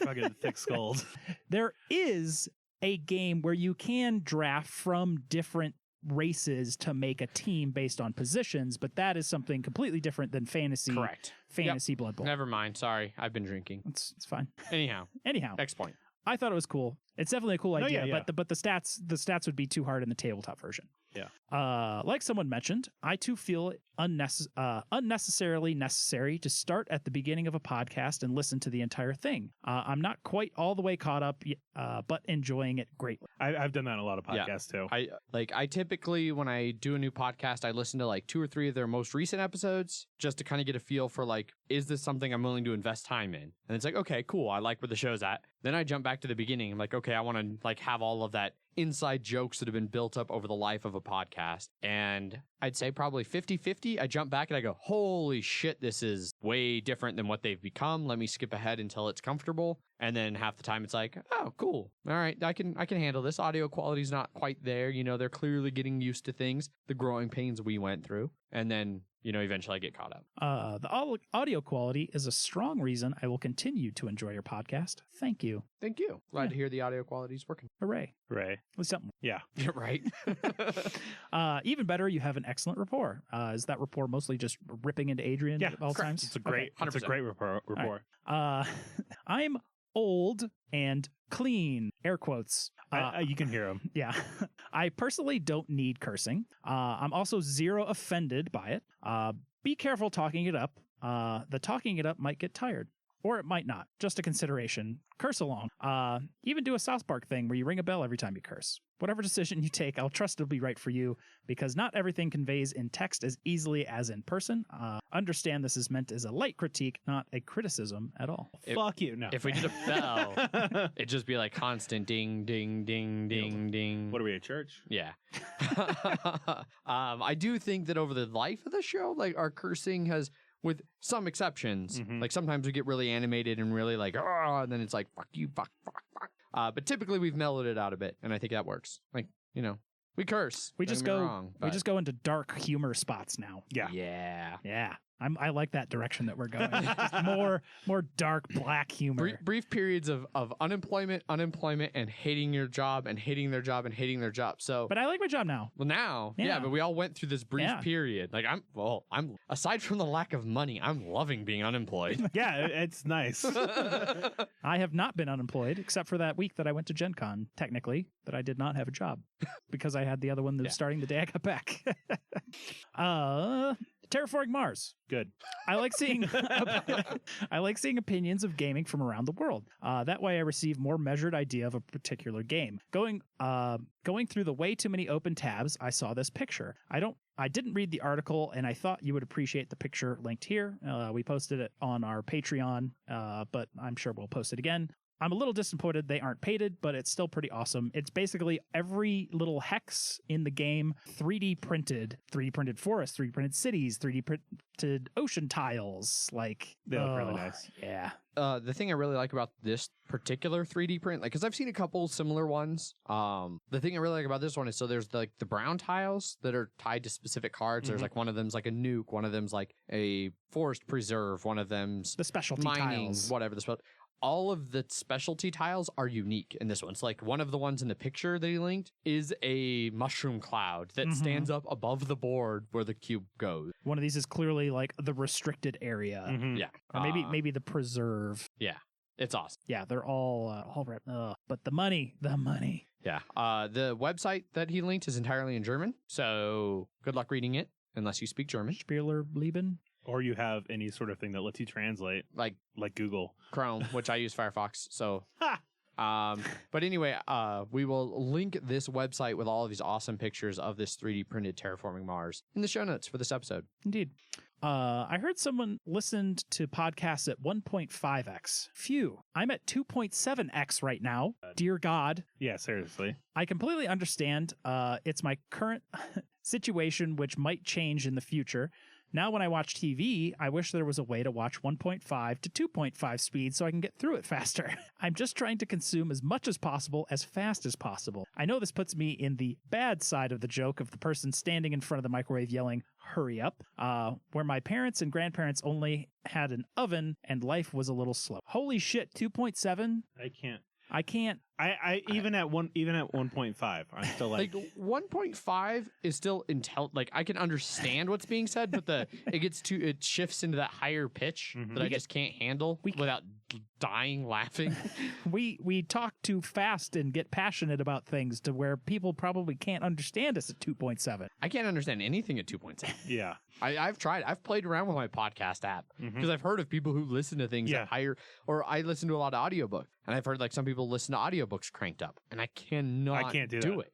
Fucking thick skulls. There is a game where you can draft from different races to make a team based on positions, but that is something completely different than fantasy. Correct. Fantasy Blood Bowl. Never mind. Sorry, I've been drinking. It's fine. Anyhow, Anyhow, next point. I thought it was cool. It's definitely a cool idea, yeah. but the stats would be too hard in the tabletop version. Yeah. Like someone mentioned, I too feel it unnecessarily necessary to start at the beginning of a podcast and listen to the entire thing. I'm not quite all the way caught up, but enjoying it greatly. I've done that in a lot of podcasts too. I typically, when I do a new podcast, I listen to like 2 or 3 of their most recent episodes just to kind of get a feel for like, is this something I'm willing to invest time in? And it's like, okay, cool. I like where the show's at. Then I jump back to the beginning. I'm like, okay, I want to like have all of that inside jokes that have been built up over the life of a podcast. And I'd say probably 50-50. I jump back and I go, holy shit, this is way different than what they've become. Let me skip ahead until it's comfortable. And then half the time it's like, oh, cool. All right, I can handle this. Audio quality's not quite there. You know, they're clearly getting used to things, the growing pains we went through. And then, you know, eventually I get caught up. The audio quality is a strong reason I will continue to enjoy your podcast. Thank you. Thank you. Glad to hear the audio quality's working. Hooray. Right. At least something. Yeah. You're right. Even better, you have an excellent rapport. Is that rapport mostly just ripping into Adrian at all correct. times? It's a great, Okay, it's a great rapport. I'm old and clean, air quotes. You can hear them. Yeah. I personally don't need cursing. I'm also zero offended by it. Be careful talking it up. The talking it up might get tired. Or it might not. Just a consideration. Curse along. Even do a South Park thing where you ring a bell every time you curse. Whatever decision you take, I'll trust it'll be right for you, because not everything conveys in text as easily as in person. Understand this is meant as a light critique, not a criticism at all. Fuck you. No. If we did a bell, it'd just be like constant ding, ding, ding, ding, ding. What are we, at church? Yeah. I do think that over the life of the show, like our cursing has, with some exceptions, like sometimes we get really animated and really like, oh, and then it's like, fuck you, fuck. But typically we've mellowed it out a bit, and I think that works. Like, you know, we curse. We just go into dark humor spots now. Yeah. Yeah. I like that direction that we're going. Just more dark black humor. Brief periods of unemployment, and hating your job and hating their job and hating their job. So, but I like my job now. Well, now, yeah, but we all went through this brief period. Like I'm aside from the lack of money, I'm loving being unemployed. Yeah, it's nice. I have not been unemployed except for that week that I went to Gen Con, technically, that I did not have a job because I had the other one that was starting the day I got back. Terraforming Mars. Good. I like seeing opinions of gaming from around the world. That way I receive more measured idea of a particular game. Going through the way too many open tabs, I saw this picture. I didn't read the article, and I thought you would appreciate the picture linked here. We posted it on our Patreon, but I'm sure we'll post it again. I'm a little disappointed they aren't painted, but it's still pretty awesome. It's basically every little hex in the game 3D printed forests, 3D printed cities, 3D printed ocean tiles. Like, they look really nice. Yeah. The thing I really like about this particular 3D print, like, because I've seen a couple similar ones. The thing I really like about this one is, so there's like the brown tiles that are tied to specific cards. There's like one of them's like a nuke, one of them's like a forest preserve, one of them's the specialty mining, tiles. whatever the special. All of the specialty tiles are unique in this one. So like one of the ones in the picture that he linked is a mushroom cloud that stands up above the board where the cube goes. One of these is clearly like the restricted area. Yeah. Or maybe the preserve. Yeah. It's awesome. Yeah, they're all right. But the money. Yeah. The website that he linked is entirely in German. So good luck reading it unless you speak German. Spieler Lieben. Or you have any sort of thing that lets you translate, like Google Chrome, which I use Firefox. So, but anyway, we will link this website with all of these awesome pictures of this 3D printed terraforming Mars in the show notes for this episode. Indeed. I heard someone listened to podcasts at 1.5x. Phew. I'm at 2.7x right now. Dear God. Yeah, seriously. I completely understand. It's my current situation, which might change in the future. Now when I watch TV, I wish there was a way to watch 1.5 to 2.5 speed so I can get through it faster. I'm just trying to consume as much as possible, as fast as possible. I know this puts me in the bad side of the joke of the person standing in front of the microwave yelling, hurry up, where my parents and grandparents only had an oven and life was a little slow. Holy shit, 2.7? I can't. I even at 1.5, I'm still like 1.5 is still like I can understand what's being said, but it shifts into that higher pitch that I just can't handle without dying laughing. We talk too fast and get passionate about things to where people probably can't understand us at 2.7. I can't understand anything at 2.7. Yeah. I've tried. I've played around with my podcast app because I've heard of people who listen to things at higher, or I listen to a lot of audiobooks, and I've heard like some people listen to audiobooks cranked up, and I can't do it.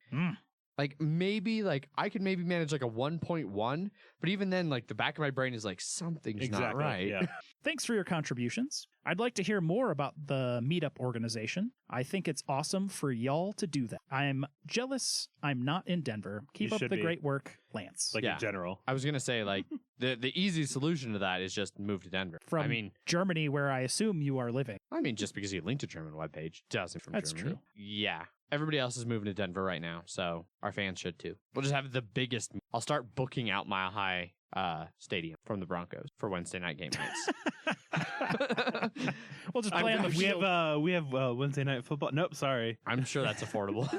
Like maybe like I could maybe manage like a 1.1, but even then like the back of my brain is like something's not right. Yeah. Thanks for your contributions. I'd like to hear more about the meetup organization. I think it's awesome for y'all to do that. I'm jealous I'm not in Denver. Keep up the great work, Lance. Like in general. I was going to say like the easy solution to that is just move to Denver. From Germany, where I assume you are living. I mean, just because you linked a German webpage doesn't from That's Germany. true. Yeah. Everybody else is moving to Denver right now, so our fans should too. We'll just have the biggest. I'll start booking out Mile High Stadium from the Broncos for Wednesday night game nights. We'll just play on the field. We have Wednesday night football. Nope, sorry. I'm sure that's affordable.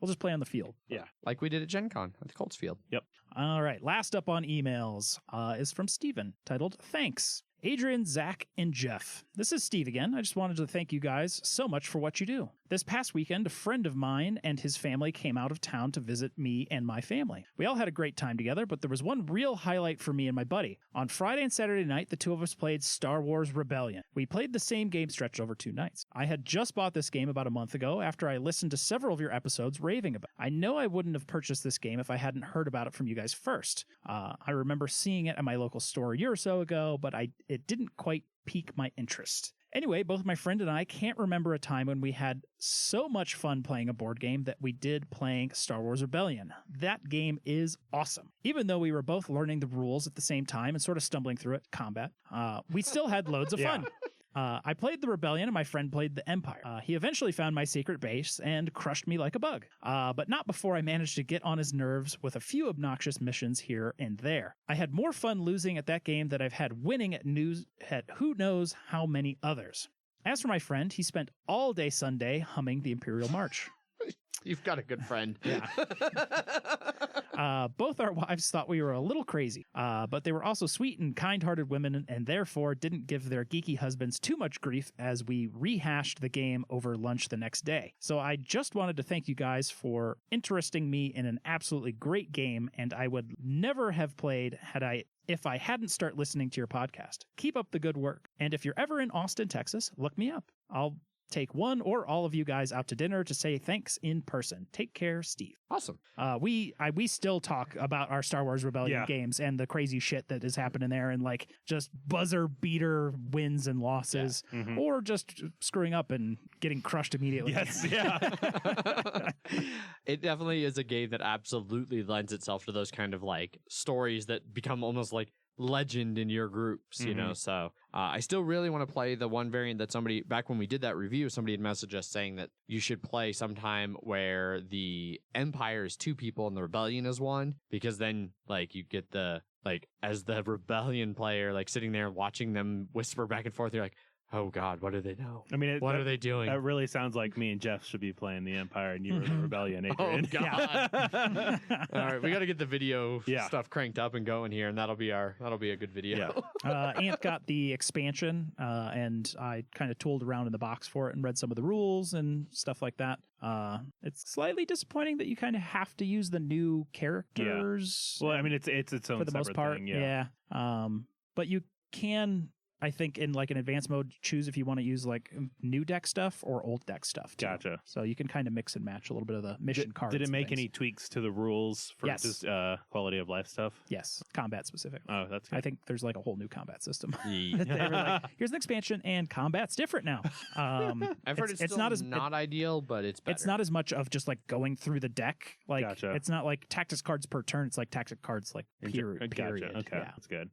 We'll just play on the field. Yeah, like we did at Gen Con at the Colts field. Yep. All right. Last up on emails is from Steven, titled "Thanks." Adrian, Zach, and Jeff. This is Steve again. I just wanted to thank you guys so much for what you do. This past weekend, a friend of mine and his family came out of town to visit me and my family. We all had a great time together, but there was one real highlight for me and my buddy. On Friday and Saturday night, the two of us played Star Wars Rebellion. We played the same game stretched over 2 nights. I had just bought this game about a month ago after I listened to several of your episodes raving about it. I know I wouldn't have purchased this game if I hadn't heard about it from you guys first. I remember seeing it at my local store a year or so ago, but it didn't quite pique my interest. Anyway, both my friend and I can't remember a time when we had so much fun playing a board game that we did playing Star Wars Rebellion. That game is awesome. Even though we were both learning the rules at the same time and sort of stumbling through it, combat, we still had loads of fun. I played the Rebellion and my friend played the Empire. He eventually found my secret base and crushed me like a bug, but not before I managed to get on his nerves with a few obnoxious missions here and there. I had more fun losing at that game than I've had winning at who knows how many others. As for my friend, he spent all day Sunday humming the Imperial March. You've got a good friend. Yeah. Both our wives thought we were a little crazy, but they were also sweet and kind-hearted women and therefore didn't give their geeky husbands too much grief as we rehashed the game over lunch the next day. So I just wanted to thank you guys for interesting me in an absolutely great game, and I would never have played if I hadn't started listening to your podcast. Keep up the good work. And if you're ever in Austin, Texas, look me up. I'll take one or all of you guys out to dinner to say thanks in person. Take care, Steve. Awesome. We still talk about our Star Wars Rebellion games and the crazy shit that is happening there, and like just buzzer beater wins and losses, or just screwing up and getting crushed immediately. Yes, yeah. It definitely is a game that absolutely lends itself to those kind of like stories that become almost like legend in your groups, you know. So I still really want to play the one variant that somebody, back when we did that review, somebody had messaged us saying that you should play sometime where the Empire is 2 people and the Rebellion is 1, because then like you get the like as the Rebellion player like sitting there watching them whisper back and forth, you're like, oh God, what do they know? I mean, what are they doing? That really sounds like me and Jeff should be playing the Empire and you were the Rebellion, Adrian. Oh God! All right, we got to get the video stuff cranked up and going here, and that'll be a good video. Yeah. Ant got the expansion, and I kind of tooled around in the box for it and read some of the rules and stuff like that. It's slightly disappointing that you kind of have to use the new characters. Yeah. Well, I mean, it's its own for the most separate part. thing. Yeah. But you can I think in like an advanced mode, choose if you want to use like new deck stuff or old deck stuff too. Gotcha. So you can kind of mix and match a little bit of the mission cards. Did it and make things. any tweaks to the rules for Yes. just quality of life stuff? Yes, combat specific. Oh, that's good. I think there's like a whole new combat system. Yeah. They were like, here's an expansion and combat's different now. I've heard it's still not ideal, but it's better. It's not as much of just like going through the deck. Like Gotcha. it's not like tactics cards per turn. It's like tactic cards like period. Gotcha. Okay, Yeah. that's good.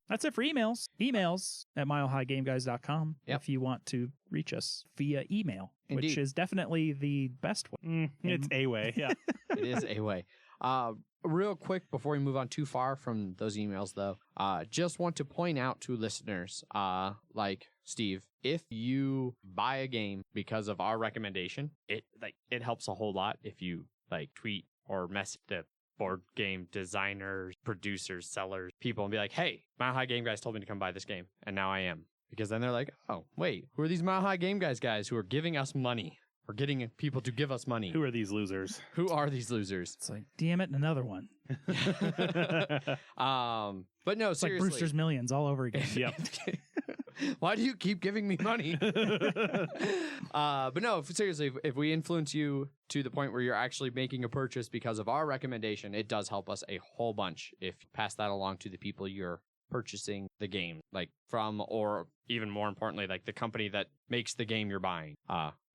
That's it for emails. Emails at milehighgameguys.com Yep. if you want to reach us via email, which Indeed. is definitely the best way. It's a way. Yeah. It is a way. Real quick before we move on too far from those emails, though, just want to point out to listeners, like Steve, if you buy a game because of our recommendation, it helps a whole lot if you like tweet or message the board game designers, producers, sellers, people, and be like, "Hey, Mile High Game Guys told me to come buy this game, and now I am." Because then they're like, "Oh, wait, who are these Mile High Game Guys who are giving us money?" Or getting people to give us money. Who are these losers? Who are these losers? It's like, damn it, another one. But no, It's like seriously. Brewster's Millions all over again. Yep. Why do you keep giving me money? But no, seriously, if we influence you to the point where you're actually making a purchase because of our recommendation, it does help us a whole bunch if you pass that along to the people you're purchasing the game like from, or even more importantly, like the company that makes the game you're buying.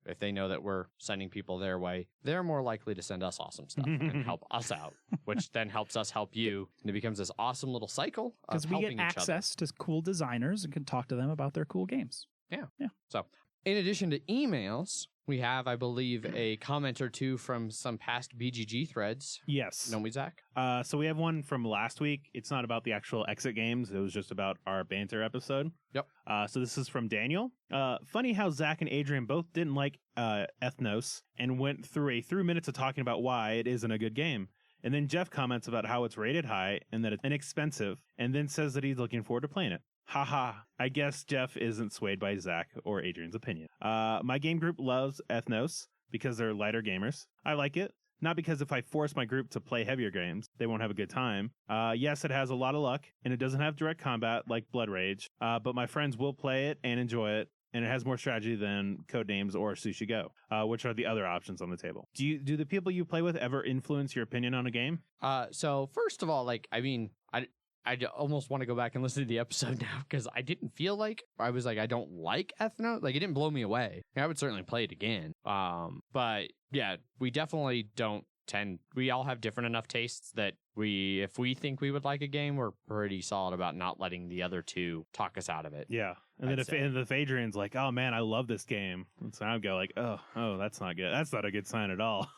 If they know that we're sending people their way, they're more likely to send us awesome stuff and help us out, which then helps us help you. And it becomes this awesome little cycle of Because we helping get each other. access to cool designers and can talk to them about their cool games. So, in addition to emails, we have, I believe, a comment or two from some past BGG threads. Yes. Don't we, Zach? So we have one from last week. It's not about the actual exit games. It was just about our banter episode. Yep. So this is from Daniel. Funny how Zach and Adrian both didn't like Ethnos and went through 3 minutes of talking about why it isn't a good game. And then Jeff comments about how it's rated high and that it's inexpensive, and then says that he's looking forward to playing it. Haha, I guess Jeff isn't swayed by Zach or Adrian's opinion. My game group loves Ethnos because they're lighter gamers. I like it. Not because if I force my group to play heavier games, they won't have a good time. Yes, it has a lot of luck, and it doesn't have direct combat like Blood Rage, but my friends will play it and enjoy it, and it has more strategy than Codenames or Sushi Go, which are the other options on the table. Do the people you play with ever influence your opinion on a game? So, first of all, I almost want to go back and listen to the episode now because I didn't feel like I was like, I don't like Ethno. Like, it didn't blow me away. I would certainly play it again. But yeah, we definitely don't we all have different enough tastes that if we think we would like a game, we're pretty solid about not letting the other two talk us out of it. Yeah. And then if Adrian's like, oh man, I love this game. So I'd go like, oh, that's not good. That's not a good sign at all.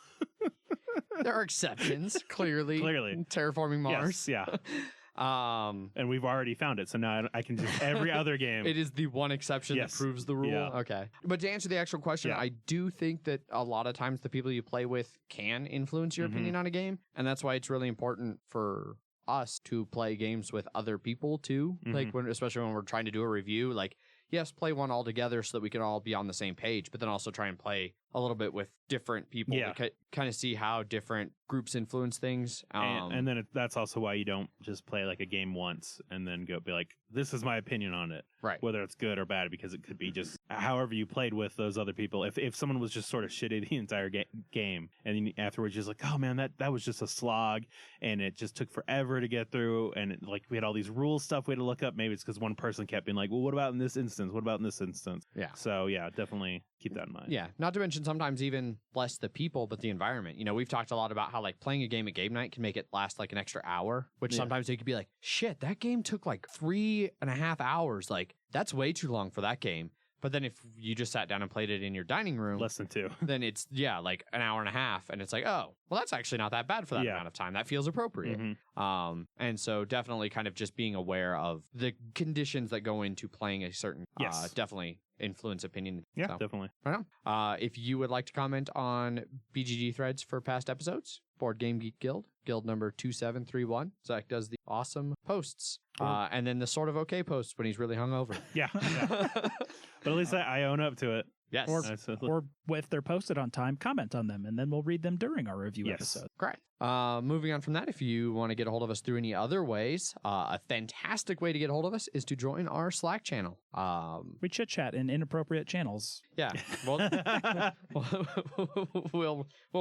There are exceptions, clearly. Terraforming Mars. Yes, yeah. And we've already found it, so now I can just every other game. It is the one exception that proves the rule. Yeah. Okay. But to answer the actual question, I do think that a lot of times the people you play with can influence your opinion on a game, and that's why it's really important for us to play games with other people too. Like especially when we're trying to do a review, like yes, play one all together so that we can all be on the same page, but then also try and play a little bit with different people to kind of see how different groups influence things. And then that's also why you don't just play like a game once and then go be like, this is my opinion on it. Right. Whether it's good or bad, because it could be just however you played with those other people. If someone was just sort of shitty the entire game and then afterwards you're just like, oh man, that was just a slog and it just took forever to get through. And we had all these rules stuff we had to look up. Maybe it's because one person kept being like, well, what about in this instance? What about in this instance? Yeah. So yeah, definitely keep that in mind. Yeah. Not to mention sometimes even less the people, but the environment. You know, we've talked a lot about how like playing a game at game night can make it last like an extra hour, which sometimes they could be like, shit, that game took like 3.5 hours. Like that's way too long for that game. But then if you just sat down and played it in your dining room, less than 2, then it's like an hour and a half, and it's like, oh, well, that's actually not that bad for that amount of time. That feels appropriate. And so definitely kind of just being aware of the conditions that go into playing a certain definitely influence opinion. Yeah, so, definitely. Right on. If you would like to comment on BGG threads for past episodes, Board Game Geek Guild number 2731. Zach does the awesome posts. And then the sort of okay posts when he's really hungover. Yeah. But at least I own up to it. Yes. Or if they're posted on time, comment on them, and then we'll read them during our review episode. Correct. Moving on from that, if you want to get a hold of us through any other ways, a fantastic way to get a hold of us is to join our Slack channel. We chit chat in inappropriate channels. Yeah, we'll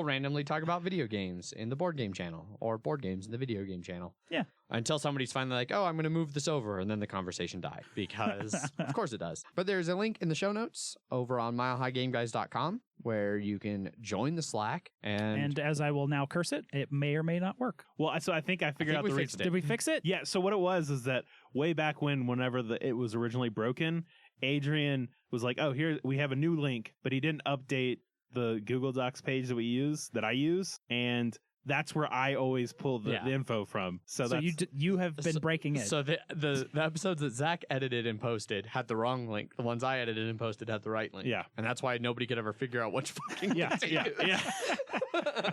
randomly talk about video games in the board game channel or board games in the video game channel. Yeah. Until somebody's finally like, oh, I'm going to move this over, and then the conversation died because of course it does. But there's a link in the show notes over on milehighgameguys.com where you can join the Slack. And as I will now curse it, it may or may not work. Well, so I think I figured out the reason. Did we fix it? Yeah. So what it was is that way back whenever it was originally broken, Adrian was like, "Oh, here we have a new link," but he didn't update the Google Docs page that I use, and that's where I always pull the info from. So you have been breaking it. So the episodes that Zach edited and posted had the wrong link. The ones I edited and posted had the right link. Yeah, and that's why nobody could ever figure out which fucking yeah.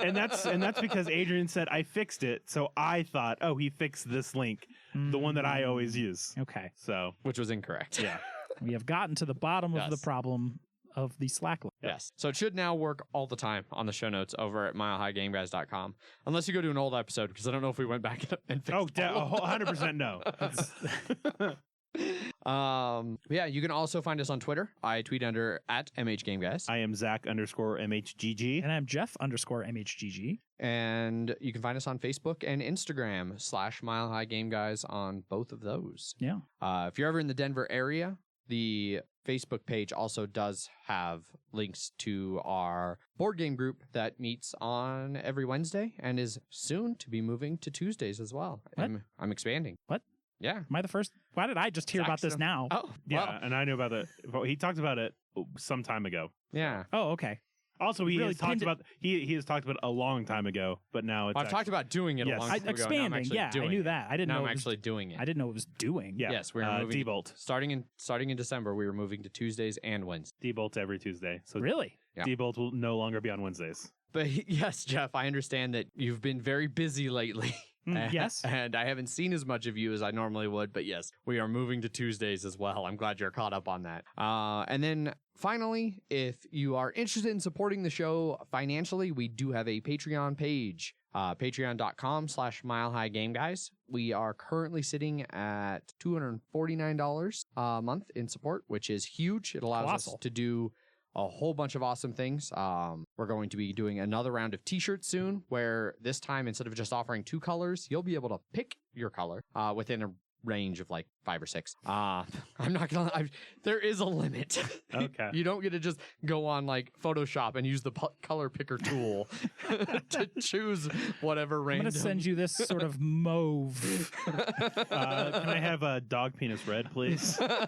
And that's because Adrian said I fixed it. So I thought, oh, he fixed this link, the one that I always use. Okay. So which was incorrect. Yeah. We have gotten to the bottom of the problem of the Slack link. Yes. So it should now work all the time on the show notes over at milehighgameguys.com. Unless you go to an old episode, because I don't know if we went back and fixed 100% no. Yeah, you can also find us on Twitter. I tweet under at MHGameGuys. I am Zach_MHGG. And I'm Jeff_MHGG. And you can find us on Facebook and Instagram /MileHighGameGuys on both of those. Yeah. If you're ever in the Denver area, the Facebook page also does have links to our board game group that meets on every Wednesday and is soon to be moving to Tuesdays as well. What? I'm expanding. What? Yeah. Am I the first? Why did I just hear about this now? Oh, yeah. Well. And I knew about it. He talked about it some time ago. Yeah. Oh, okay. Also, he has talked about it a long time ago, but now it's. I've talked about doing it a long time ago. Expanding, I knew that. I didn't know. I'm actually doing it. I didn't know it was doing. Yeah. Yes, we're moving. D-Bolt. Starting in December, we were moving to Tuesdays and Wednesdays. D-Bolt every Tuesday. So really, yeah. D-Bolt will no longer be on Wednesdays. But yes, Jeff, I understand that you've been very busy lately. Yes. And I haven't seen as much of you as I normally would, but yes, we are moving to Tuesdays as well. I'm glad you're caught up on that. And then finally, if you are interested in supporting the show financially, we do have a Patreon page. Patreon.com/MileHighGameGuys. We are currently sitting at $249 a month in support, which is huge. It allows us to do a whole bunch of awesome things. We're going to be doing another round of t-shirts soon, where this time, instead of just offering 2 colors, you'll be able to pick your color within a range of like 5 or 6. I'm not gonna lie, there is a limit. Okay. You don't get to just go on like Photoshop and use the color picker tool to choose whatever random. I'm gonna send you this sort of mauve. Can I have a dog penis red, please? Can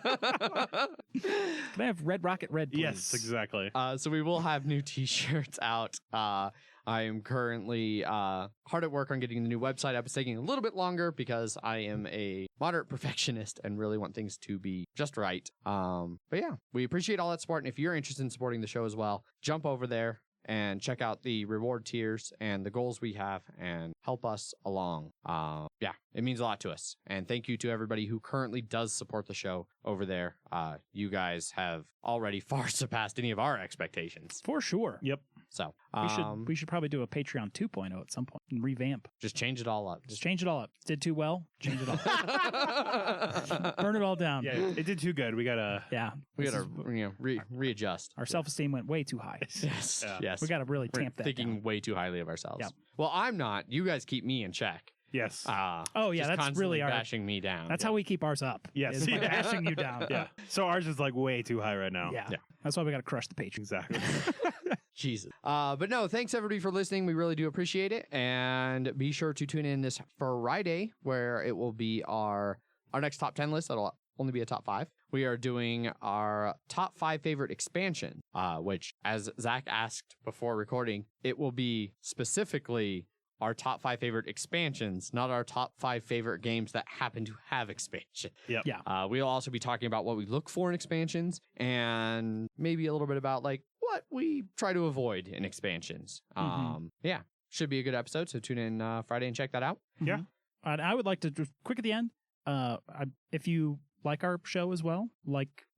I have red rocket red, please? Yes, exactly. So we will have new t-shirts out. I am currently hard at work on getting the new website up. It's taking a little bit longer because I am a moderate perfectionist and really want things to be just right. But yeah, we appreciate all that support. And if you're interested in supporting the show as well, jump over there and check out the reward tiers and the goals we have and help us along. Yeah, it means a lot to us. And thank you to everybody who currently does support the show over there. You guys have already far surpassed any of our expectations. For sure. Yep. So we should probably do a Patreon 2.0 at some point and revamp. Just change it all up. Just change it all up. Did too well. Change it all up. Burn it all down. Yeah, it did too good. We gotta readjust. Our self-esteem went way too high. Yes. Yeah. Yes. We gotta really We're tamp that thinking down. way too highly of ourselves. Yep. Well, I'm not. You guys keep me in check. Yes. Oh yeah, just that's constantly really our bashing me down. That's how we keep ours up. Yes. is by bashing you down. Yeah. So ours is like way too high right now. Yeah. That's why we got to crush the page. Exactly. Jesus. But no, thanks everybody for listening. We really do appreciate it. And be sure to tune in this Friday where it will be our next top 10 list. That'll only be a top 5. We are doing our top 5 favorite expansion, which, as Zach asked before recording, it will be specifically our top 5 favorite expansions, not our top 5 favorite games that happen to have expansion. Yep. Yeah. We'll also be talking about what we look for in expansions and maybe a little bit about like what we try to avoid in expansions. Yeah, should be a good episode. So tune in Friday and check that out. Yeah. And I would like to just quick at the end, if you like our show as well,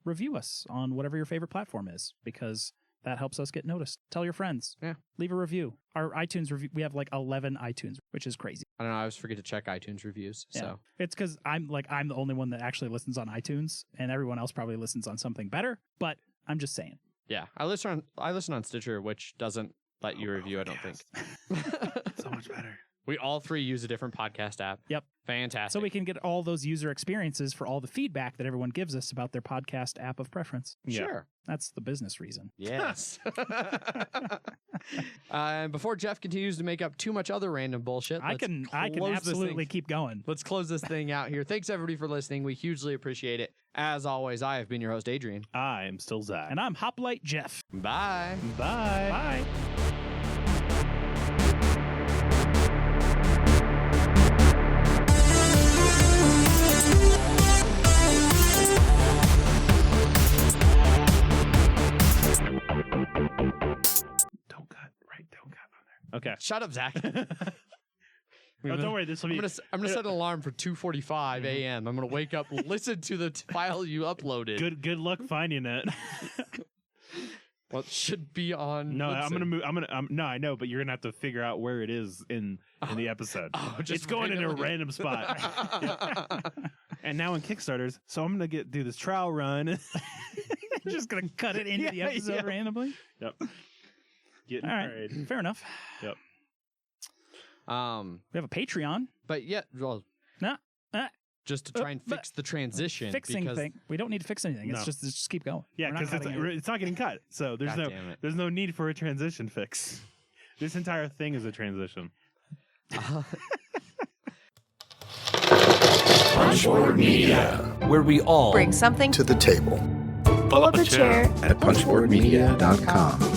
review us on whatever your favorite platform is, because That helps us get noticed. Tell your friends. Yeah. Leave a review. Our iTunes review, we have like 11 iTunes, which is crazy. I don't know. I always forget to check iTunes reviews. Yeah. So It's because I'm the only one that actually listens on iTunes, and everyone else probably listens on something better. But I'm just saying. yeah, I listen on Stitcher, which doesn't let you review. I don't think. So much better. We all three use a different podcast app. Yep. Fantastic. So we can get all those user experiences for all the feedback that everyone gives us about their podcast app of preference. Sure. That's the business reason. Yes. And before Jeff continues to make up too much other random bullshit, I can absolutely keep going. Let's close this thing out here. Thanks everybody for listening. We hugely appreciate it. As always, I have been your host, Adrian. I am still Zach. And I'm Hoplite Jeff. Bye. Bye. Bye. Don't cut on there. Okay. Shut up, Zach. Oh, don't worry. This will be. I'm gonna set an alarm for 2:45 a.m. I'm gonna wake up, listen to the file you uploaded. Good luck finding it. Well, it should be on. No, Libsyn. I'm gonna move. No, I know, but you're gonna have to figure out where it is in the episode. Oh, just it's going in a random spot. And now in Kickstarters, so I'm gonna do this trial run. Just gonna cut it into the episode randomly. Yep. All right. Fair enough. Yep. We have a Patreon. But yeah, well, just to try and fix the transition. Fixing thing. We don't need to fix anything. No. It's just keep going. Yeah, because it's not getting cut. So there's no need for a transition fix. This entire thing is a transition. Punchboard Media, where we all bring something to the table. Pull up a chair at punchboardmedia.com.